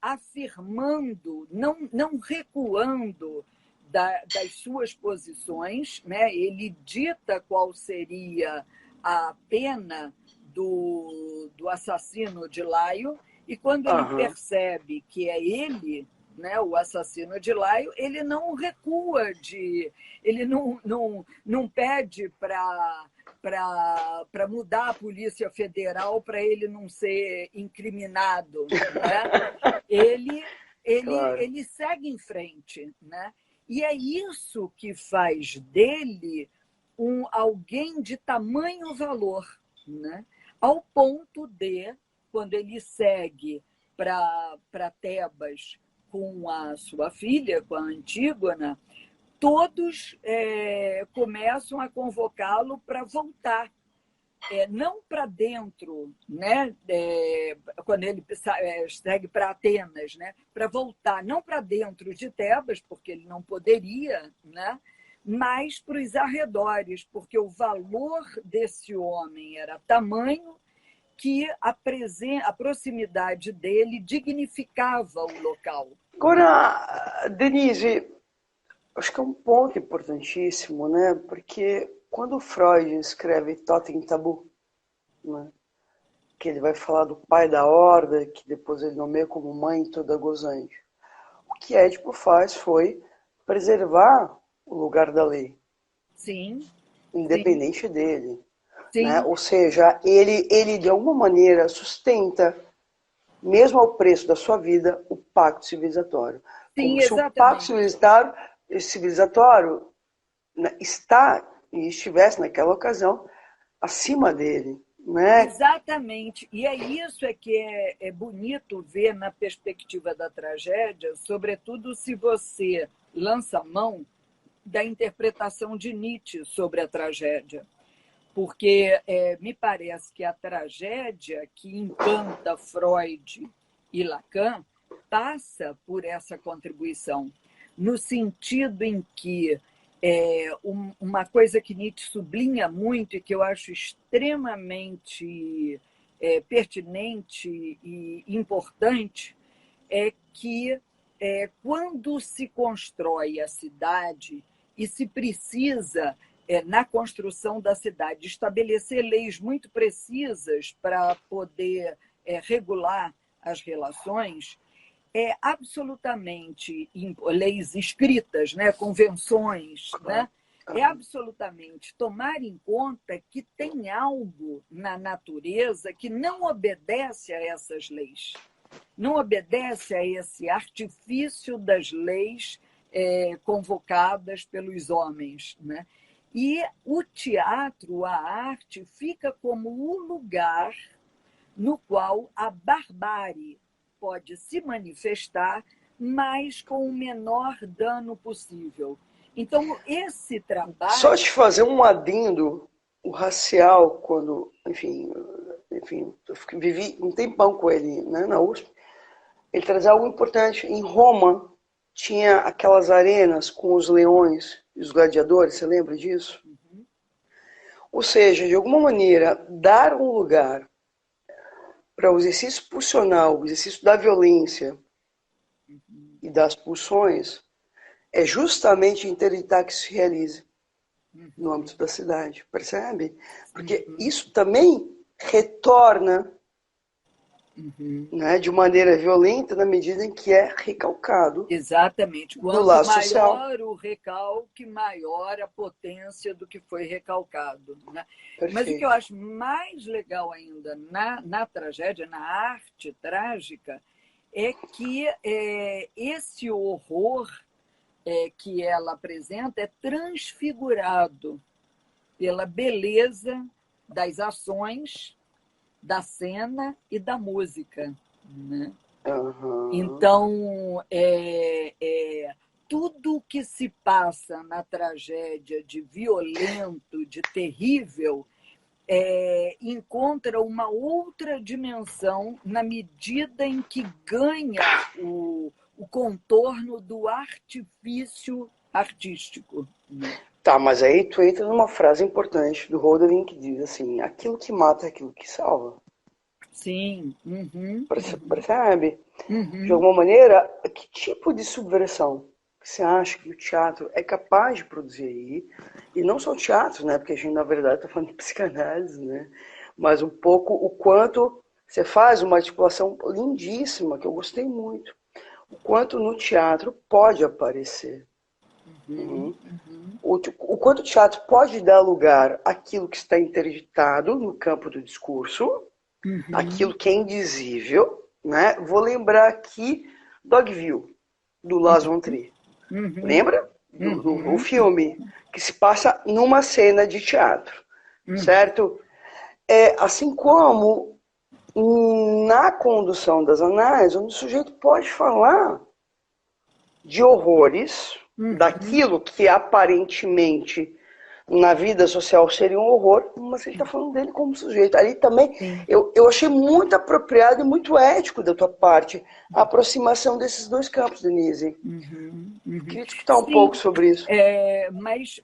afirmando, não recuando das suas posições, né? Ele dita qual seria a pena do assassino de Laio, e quando ele percebe que é ele, né, o assassino de Laio, ele não recua, ele não pede para mudar a Polícia Federal para ele não ser incriminado, né? Ele segue em frente, né? E é isso que faz dele alguém de tamanho valor, né? Ao ponto de, quando ele segue para Tebas com a sua filha, com a Antígona, todos começam a convocá-lo para voltar. Não para dentro, né? Quando ele segue para Atenas, né? Para voltar, não para dentro de Tebas, porque ele não poderia, né? Mas para os arredores, porque o valor desse homem era tamanho que a proximidade dele dignificava o local. Agora, Denise, acho que é um ponto importantíssimo, né? Porque quando Freud escreve Totem e Tabu, né, que ele vai falar do pai da horda, que depois ele nomeia como mãe toda gozante, o que Édipo faz foi preservar o lugar da lei. Sim. Independente sim. dele. Sim. Né? Ou seja, ele de alguma maneira sustenta, mesmo ao preço da sua vida, o pacto civilizatório. Sim, como exatamente. Se o pacto civilizatório estivesse naquela ocasião acima dele. Né? Exatamente. E é isso que é bonito ver na perspectiva da tragédia, sobretudo se você lança mão da interpretação de Nietzsche sobre a tragédia. Porque me parece que a tragédia que encanta Freud e Lacan passa por essa contribuição, no sentido em que uma coisa que Nietzsche sublinha muito e que eu acho extremamente pertinente e importante é que quando se constrói a cidade e se precisa, na construção da cidade, estabelecer leis muito precisas para poder regular as relações, absolutamente, leis escritas, né, convenções, né, absolutamente tomar em conta que tem algo na natureza que não obedece a essas leis, não obedece a esse artifício das leis convocadas pelos homens, né? E o teatro, a arte, fica como o lugar no qual a barbárie pode se manifestar, mas com o menor dano possível. Então, esse trabalho... Só te fazer um adendo, o racial, quando, enfim, eu vivi um tempão com ele, né, na USP, ele traz algo importante. Em Roma, tinha aquelas arenas com os leões e os gladiadores, você lembra disso? Uhum. Ou seja, de alguma maneira, dar um lugar para o exercício pulsional, o exercício da violência e das pulsões, é justamente interditar que se realize no âmbito da cidade, percebe? Porque isso também retorna né, de maneira violenta na medida em que é recalcado. Exatamente. Quanto do lado maior social. O recalque, maior a potência do que foi recalcado. Né? Mas o que eu acho mais legal ainda na tragédia, na arte trágica, é que esse horror que ela apresenta é transfigurado pela beleza das ações, da cena e da música. Né? Uhum. Então, tudo que se passa na tragédia de violento, de terrível, encontra uma outra dimensão na medida em que ganha o contorno do artifício artístico. Tá, mas aí tu entra numa frase importante do Hölderlin que diz assim, aquilo que mata é aquilo que salva. Sim. Uhum. Percebe? Uhum. De alguma maneira, que tipo de subversão você acha que o teatro é capaz de produzir aí? E não só o teatro, né? Porque a gente, na verdade, está falando de psicanálise, né? Mas um pouco o quanto você faz uma articulação lindíssima, que eu gostei muito. O quanto no teatro pode aparecer. O quanto o teatro pode dar lugar àquilo que está interditado no campo do discurso, aquilo que é indizível, né? Vou lembrar aqui Dogville, do Lars von Trier. Lembra? O filme que se passa numa cena de teatro, certo? Assim como na condução das análises, onde o sujeito pode falar de horrores, daquilo que aparentemente na vida social seria um horror, mas ele está falando dele como sujeito. Ali também eu achei muito apropriado e muito ético da tua parte a aproximação desses dois campos, Denise. Queria te escutar um pouco sobre isso.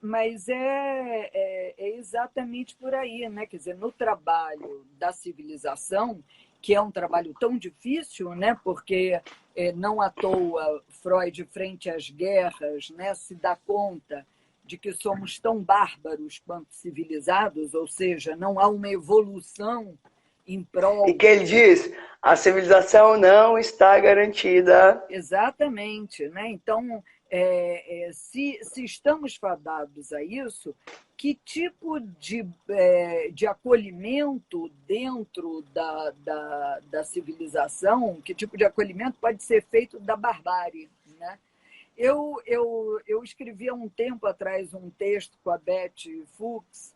Mas é exatamente por aí, né? Quer dizer, no trabalho da civilização, que é um trabalho tão difícil, né? Porque não à toa Freud, frente às guerras, né, se dá conta de que somos tão bárbaros quanto civilizados, ou seja, não há uma evolução em prol... E que ele diz, a civilização não está garantida. Exatamente. Né? Então, se estamos fadados a isso, que tipo de acolhimento dentro da civilização, que tipo de acolhimento pode ser feito da barbárie, né? Eu escrevi há um tempo atrás um texto com a Beth Fuchs,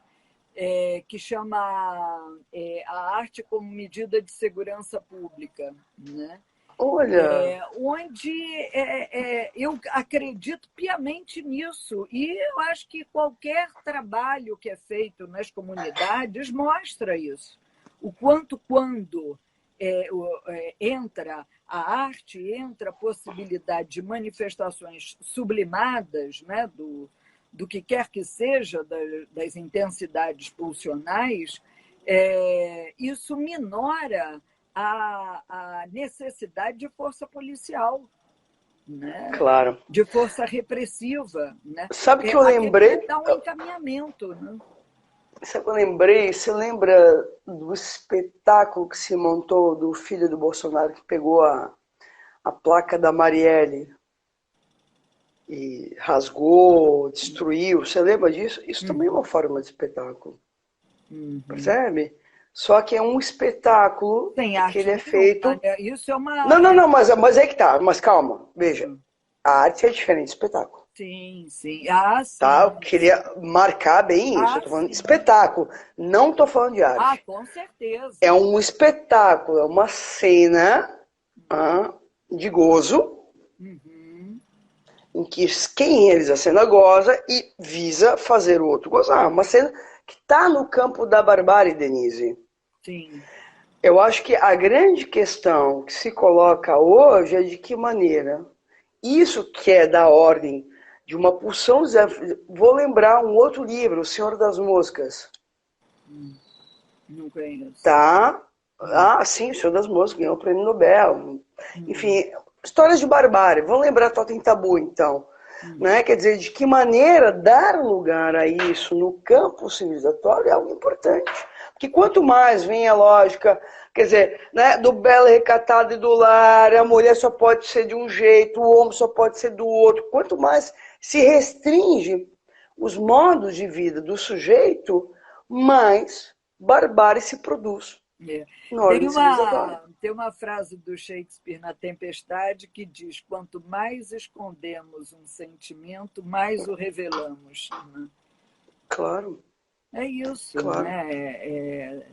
que chama A Arte como Medida de Segurança Pública. Né? Olha! Onde eu acredito piamente nisso. E eu acho que qualquer trabalho que é feito nas comunidades mostra isso. O quanto, quando entra a arte, entra a possibilidade de manifestações sublimadas, né, do que quer que seja, das intensidades pulsionais, isso minora a necessidade de força policial. né? Claro. De força repressiva. Né? Sabe que eu lembrei? Dá um encaminhamento. Né? Sabe que eu lembrei? Você lembra do espetáculo que se montou do filho do Bolsonaro que pegou a placa da Marielle e rasgou, destruiu? Você lembra disso? Isso também é uma forma de espetáculo. Percebe? Só que é um espetáculo que ele é feito... Isso é uma... Não, mas é que tá. Mas calma, veja. A arte é diferente do espetáculo. Sim. Sim. Eu queria marcar bem isso. Eu tô falando de espetáculo. Não tô falando de arte. Com certeza. É um espetáculo, é uma cena de gozo, em que quem realiza a cena goza e visa fazer o outro gozar. Uma cena que está no campo da barbárie, Denise. Sim. Eu acho que a grande questão que se coloca hoje é de que maneira isso que é da ordem de uma pulsão... Vou lembrar um outro livro, O Senhor das Moscas. Não conheço. Tá? Sim, O Senhor das Moscas, ganhou o prêmio Nobel. Enfim, histórias de barbárie. Vamos lembrar Totem Tabu, então. Né? Quer dizer, de que maneira dar lugar a isso no campo civilizatório é algo importante. Porque quanto mais vem a lógica, quer dizer, né, do belo recatado e do lar, a mulher só pode ser de um jeito, o homem só pode ser do outro. Quanto mais se restringe os modos de vida do sujeito, mais barbárie se produz. Tem uma frase do Shakespeare na Tempestade que diz: quanto mais escondemos um sentimento, mais o revelamos. Né? Claro. É isso, claro. Né?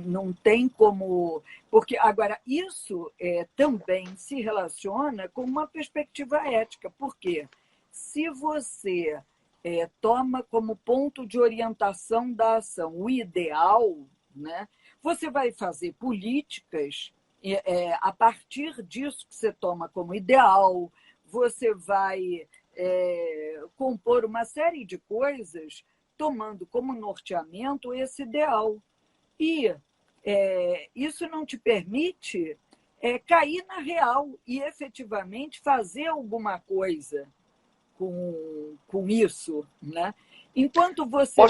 Não tem como... Porque, agora, isso também se relaciona com uma perspectiva ética. Por quê? Se você toma como ponto de orientação da ação o ideal, né, você vai fazer políticas a partir disso que você toma como ideal, você vai compor uma série de coisas tomando como norteamento esse ideal. E isso não te permite cair na real e efetivamente fazer alguma coisa com isso. Né? Enquanto você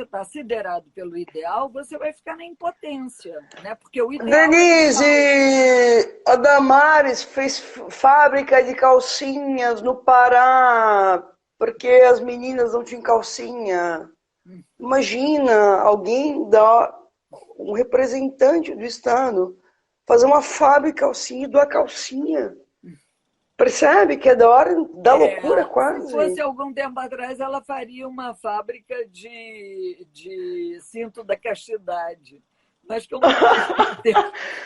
está siderado pelo ideal, você vai ficar na impotência. Né? Porque o ideal Denise, a Damares fez fábrica de calcinhas no Pará, porque as meninas não tinham calcinha. Imagina alguém um representante do Estado fazer uma fábrica de calcinha e doar calcinha. Percebe que é da hora da loucura quase. Se fosse algum tempo atrás, ela faria uma fábrica de cinto da castidade. Mas como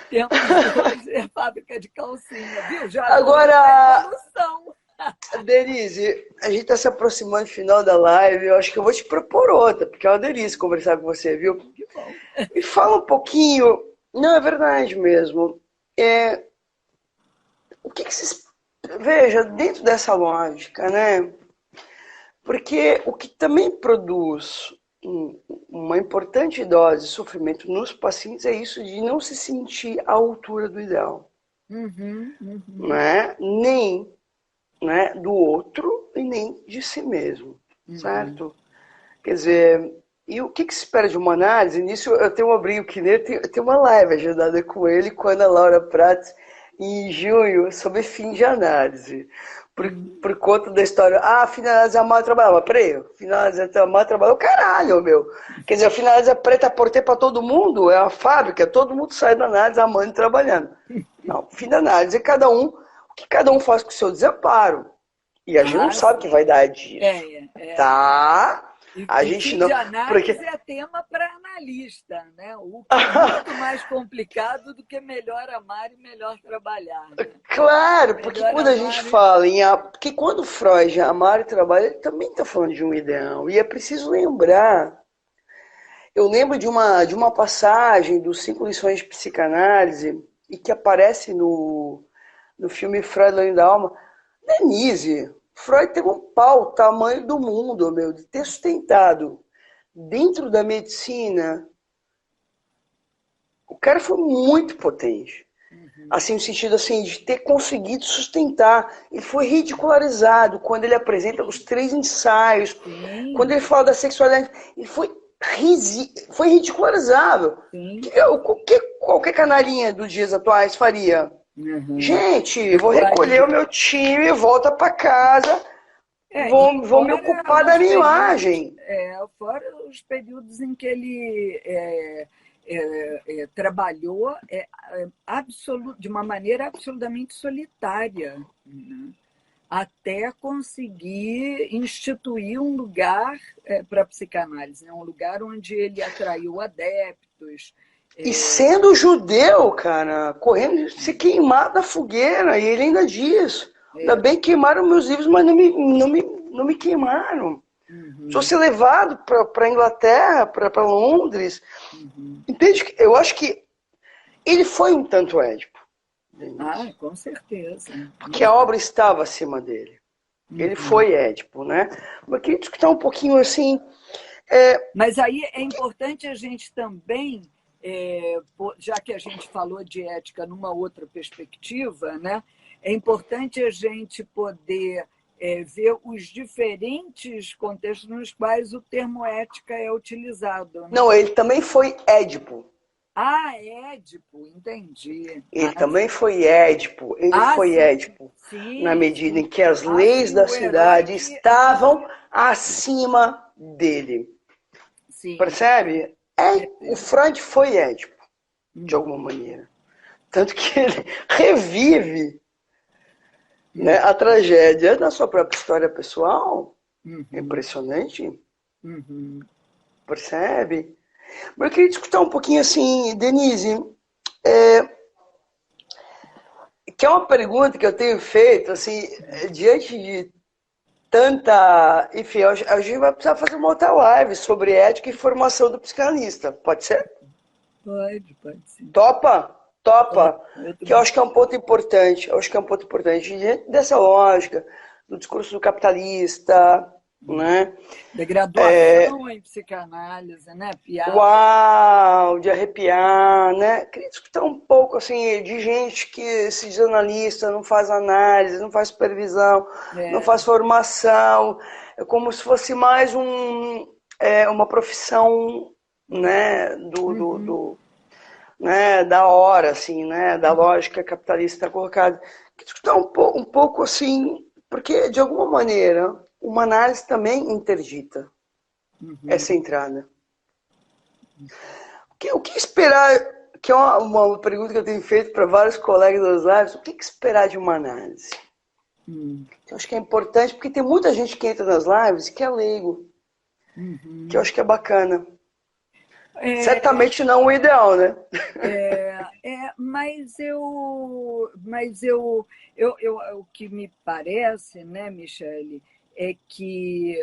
temos hoje é fábrica de calcinha, viu? Já agora, Denise, a gente está se aproximando do final da live. Eu acho que eu vou te propor outra, porque é uma delícia conversar com você, viu? Que bom. Me fala um pouquinho. Não, é verdade mesmo. O que vocês... Veja, dentro dessa lógica, né? Porque o que também produz uma importante dose de sofrimento nos pacientes é isso de não se sentir à altura do ideal. Né? Nem, né, do outro e nem de si mesmo, certo? Quer dizer, e o que se espera de uma análise? Nisso eu tenho um brinco que nele, tem uma live agendada com ele, com a Ana Laura Prats, em junho, sobre fim de análise. Por conta da história, fim de análise é mal trabalhar. Mas peraí, fim de análise é mal trabalhar, caralho, meu. Quer dizer, a fim de análise é preta por ter para todo mundo, é uma fábrica, todo mundo sai da análise amando e trabalhando. Não, fim de análise é o que cada um faz com o seu desamparo. E a gente não sabe o que vai dar disso. Tá? A gente não. De análise é tema para analista, né? O que é muito mais complicado do que melhor amar e melhor trabalhar. Né? Claro, porque quando a gente fala porque quando Freud amar e trabalhar, ele também está falando de um ideal. E é preciso lembrar. Eu lembro de uma passagem dos 5 lições de psicanálise e que aparece no filme Freud, Além da Alma. Denise, Freud teve um pau tamanho do mundo, meu, de ter sustentado dentro da medicina. O cara foi muito potente. Assim, no sentido assim, de ter conseguido sustentar. Ele foi ridicularizado quando ele apresenta os 3 ensaios. Sim. Quando ele fala da sexualidade, ele foi ridicularizado. Qualquer canarinha dos dias atuais faria. Gente, vou recolher o meu time, volta para casa, vou me ocupar da minha imagem. Fora os períodos em que ele trabalhou de uma maneira absolutamente solitária, né? Até conseguir instituir um lugar para a psicanálise, né? Um lugar onde ele atraiu adeptos. E sendo judeu, cara, correndo, se queimar da fogueira, e ele ainda diz, ainda bem que queimaram meus livros, mas não me queimaram. Se fosse levado para a Inglaterra, para Londres, entende? Eu acho que ele foi um tanto Édipo. Com certeza. Porque a obra estava acima dele. Ele foi Édipo, né? Mas queria discutir um pouquinho assim... Mas aí é importante a gente também... já que a gente falou de ética numa outra perspectiva, né, é importante a gente poder ver os diferentes contextos nos quais o termo ética é utilizado. Né? Não, ele também foi Édipo. Édipo, entendi. Ele também foi Édipo. Ele foi sim. Édipo. Sim, na medida em que as leis da cidade estavam acima dele. Sim. Percebe? O Freud foi Édipo, de alguma maneira. Tanto que ele revive né, a tragédia da sua própria história pessoal. Impressionante. Percebe? Mas eu queria discutir um pouquinho assim, Denise, que é uma pergunta que eu tenho feito, assim, diante de tanta... Enfim, a gente vai precisar fazer uma outra live sobre ética e formação do psicanalista. Pode ser? Pode sim. Topa? Que eu acho que é um ponto importante. Diante dessa lógica do discurso do capitalista, né? Da graduação em psicanálise, né? Piada. Uau, de arrepiar, né? Queria discutir um pouco, assim, de gente que se diz analista, não faz análise, não faz supervisão, não faz formação. É como se fosse mais uma profissão, né? Né, da hora, assim, né? Da lógica capitalista colocada. Queria discutir um pouco, assim, porque, de alguma maneira, uma análise também interdita essa entrada. O que esperar, que é uma pergunta que eu tenho feito para vários colegas das lives, o que esperar de uma análise? Eu acho que é importante, porque tem muita gente que entra nas lives que é leigo, que eu acho que é bacana. Certamente não o ideal, né? Mas o que me parece, né, Michele, é que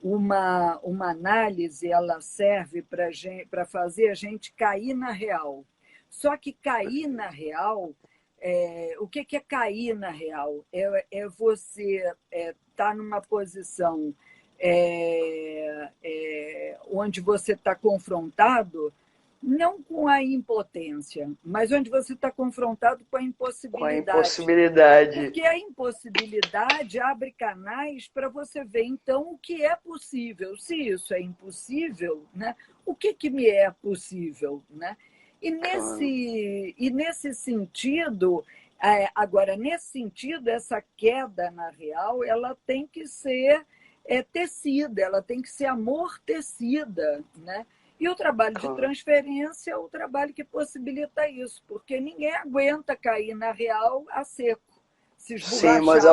uma análise ela serve para fazer a gente cair na real. Só que cair na real, o que é cair na real? É você estar numa posição onde você está confrontado, não com a impotência, mas onde você está confrontado com a impossibilidade. Porque a impossibilidade abre canais para você ver, então, o que é possível. Se isso é impossível, né? O que me é possível? Né? E nesse sentido, essa queda na real, ela tem que ser tecida, ela tem que ser amortecida, né? E o trabalho de transferência é o trabalho que possibilita isso, porque ninguém aguenta cair na real a seco, se esborrachar. Sim, mas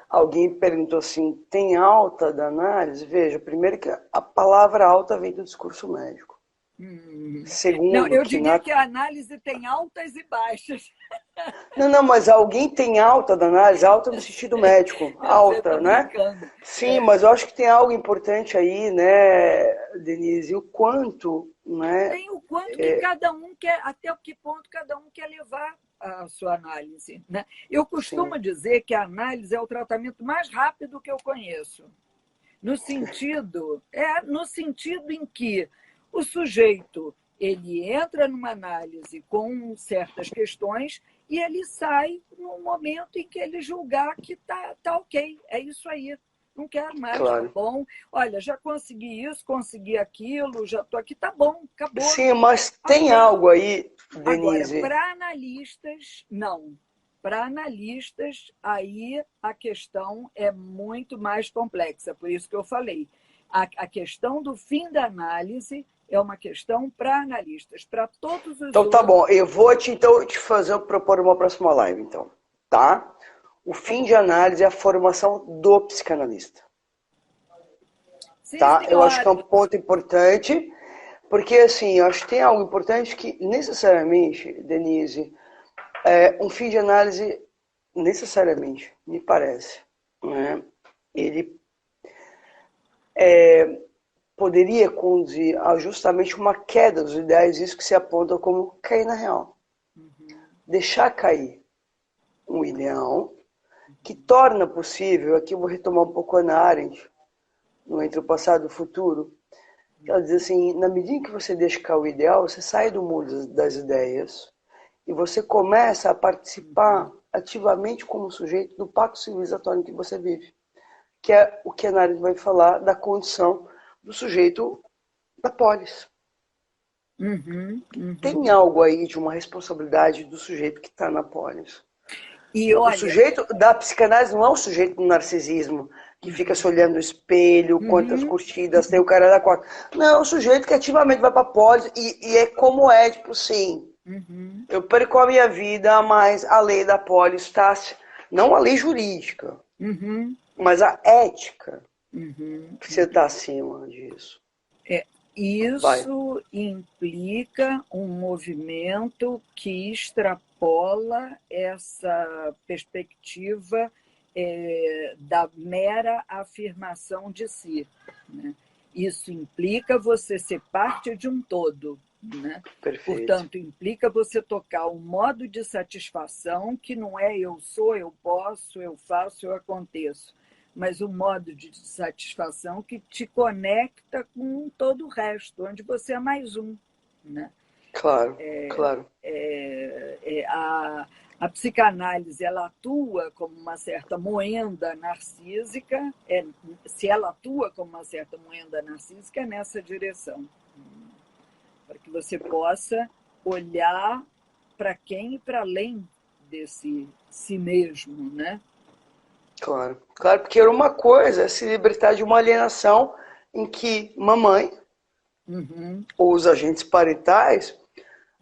alguém perguntou assim, tem alta da análise? Veja, primeiro que a palavra alta vem do discurso médico. Segundo, não, eu diria que a análise tem altas e baixas. Não, mas alguém tem alta da análise, alta no sentido médico, alta, né? Sim, mas eu acho que tem algo importante aí, né, Denise, o quanto, né? Tem o quanto que cada um quer, até que ponto cada um quer levar a sua análise, né? Eu costumo dizer que a análise é o tratamento mais rápido que eu conheço, no sentido em que o sujeito Ele entra numa análise com certas questões e ele sai no momento em que ele julgar que tá ok, é isso aí. Não quero mais, Claro. tá bom. Olha, já consegui isso, consegui aquilo, já estou aqui, tá bom, acabou. Sim, mas tem algo aí, Denise. Agora, para analistas, não. Para analistas, aí a questão é muito mais complexa. Por isso que eu falei. A questão do fim da análise é uma questão para analistas. Para todos os Então outros... tá bom, eu vou te propor uma próxima live, então. Tá? O fim de análise é a formação do psicanalista. Sim, tá? senhora. Eu acho que é um ponto importante, porque assim, eu acho que tem algo importante que necessariamente, Denise, um fim de análise, necessariamente, me parece, né? Ele poderia conduzir a justamente uma queda dos ideais, isso que se aponta como cair na real. Deixar cair um ideal que torna possível, aqui eu vou retomar um pouco a Hannah Arendt, no Entre o Passado e o Futuro, ela diz assim, na medida em que você deixa cair o ideal, você sai do mundo das ideias e você começa a participar ativamente como sujeito do pacto civilizatório em que você vive, que é o que a Hannah Arendt vai falar da condição do sujeito da polis. Tem algo aí de uma responsabilidade do sujeito que está na polis. E olha, o sujeito da psicanálise não é o sujeito do narcisismo, que fica se olhando no espelho, quantas curtidas tem o cara da quarta. Não, é o sujeito que ativamente vai para a polis e é como é, tipo, sim. Eu perco a minha vida, mas a lei da polis está... Não a lei jurídica, mas a ética precisa estar acima disso. Isso implica um movimento que extrapola essa perspectiva da mera afirmação de si, né? Isso implica você ser parte de um todo, né? Perfeito. Portanto, implica você tocar um modo de satisfação que não é eu sou, eu posso, eu faço, eu aconteço, mas um modo de satisfação que te conecta com todo o resto, onde você é mais um, né? Claro, claro. A psicanálise, ela atua como uma certa moenda narcísica, se ela atua como uma certa moenda narcísica, é nessa direção, para que você possa olhar para quem e para além desse si mesmo, né? Claro, claro, porque era uma coisa é se libertar de uma alienação em que mamãe, ou os agentes parentais,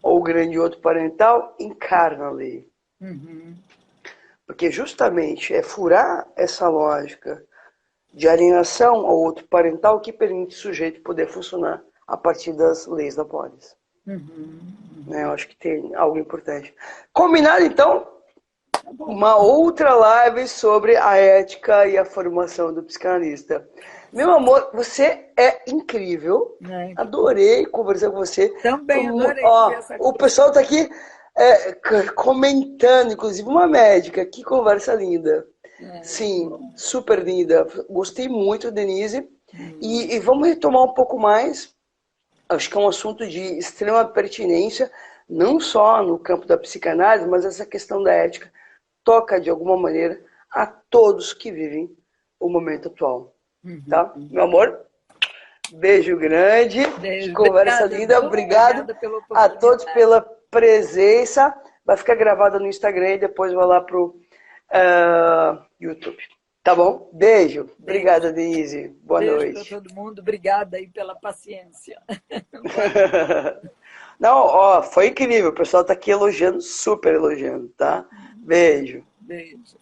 ou o grande outro parental, encarna a lei. Porque justamente é furar essa lógica de alienação ao outro parental que permite o sujeito poder funcionar a partir das leis da polis. Eu acho que tem algo importante. Combinado, então? Uma outra live sobre a ética e a formação do psicanalista. Meu amor, você é incrível. Adorei conversar com você. Também adorei conversar com você. O pessoal está aqui comentando, inclusive uma médica. Que conversa linda. Sim, super linda. Gostei muito, Denise. E vamos retomar um pouco mais. Acho que é um assunto de extrema pertinência, não só no campo da psicanálise, mas essa questão da ética toca, de alguma maneira, a todos que vivem o momento atual. Tá? Meu amor, beijo grande, beijo. Conversa linda, obrigado a todos pela presença. Vai ficar gravada no Instagram e depois vai lá pro YouTube. Tá bom? Beijo. Obrigada, Denise. Boa noite. Beijo para todo mundo. Obrigada aí pela paciência. Não, foi incrível. O pessoal tá aqui elogiando, super elogiando, tá? Beijo. Beijo.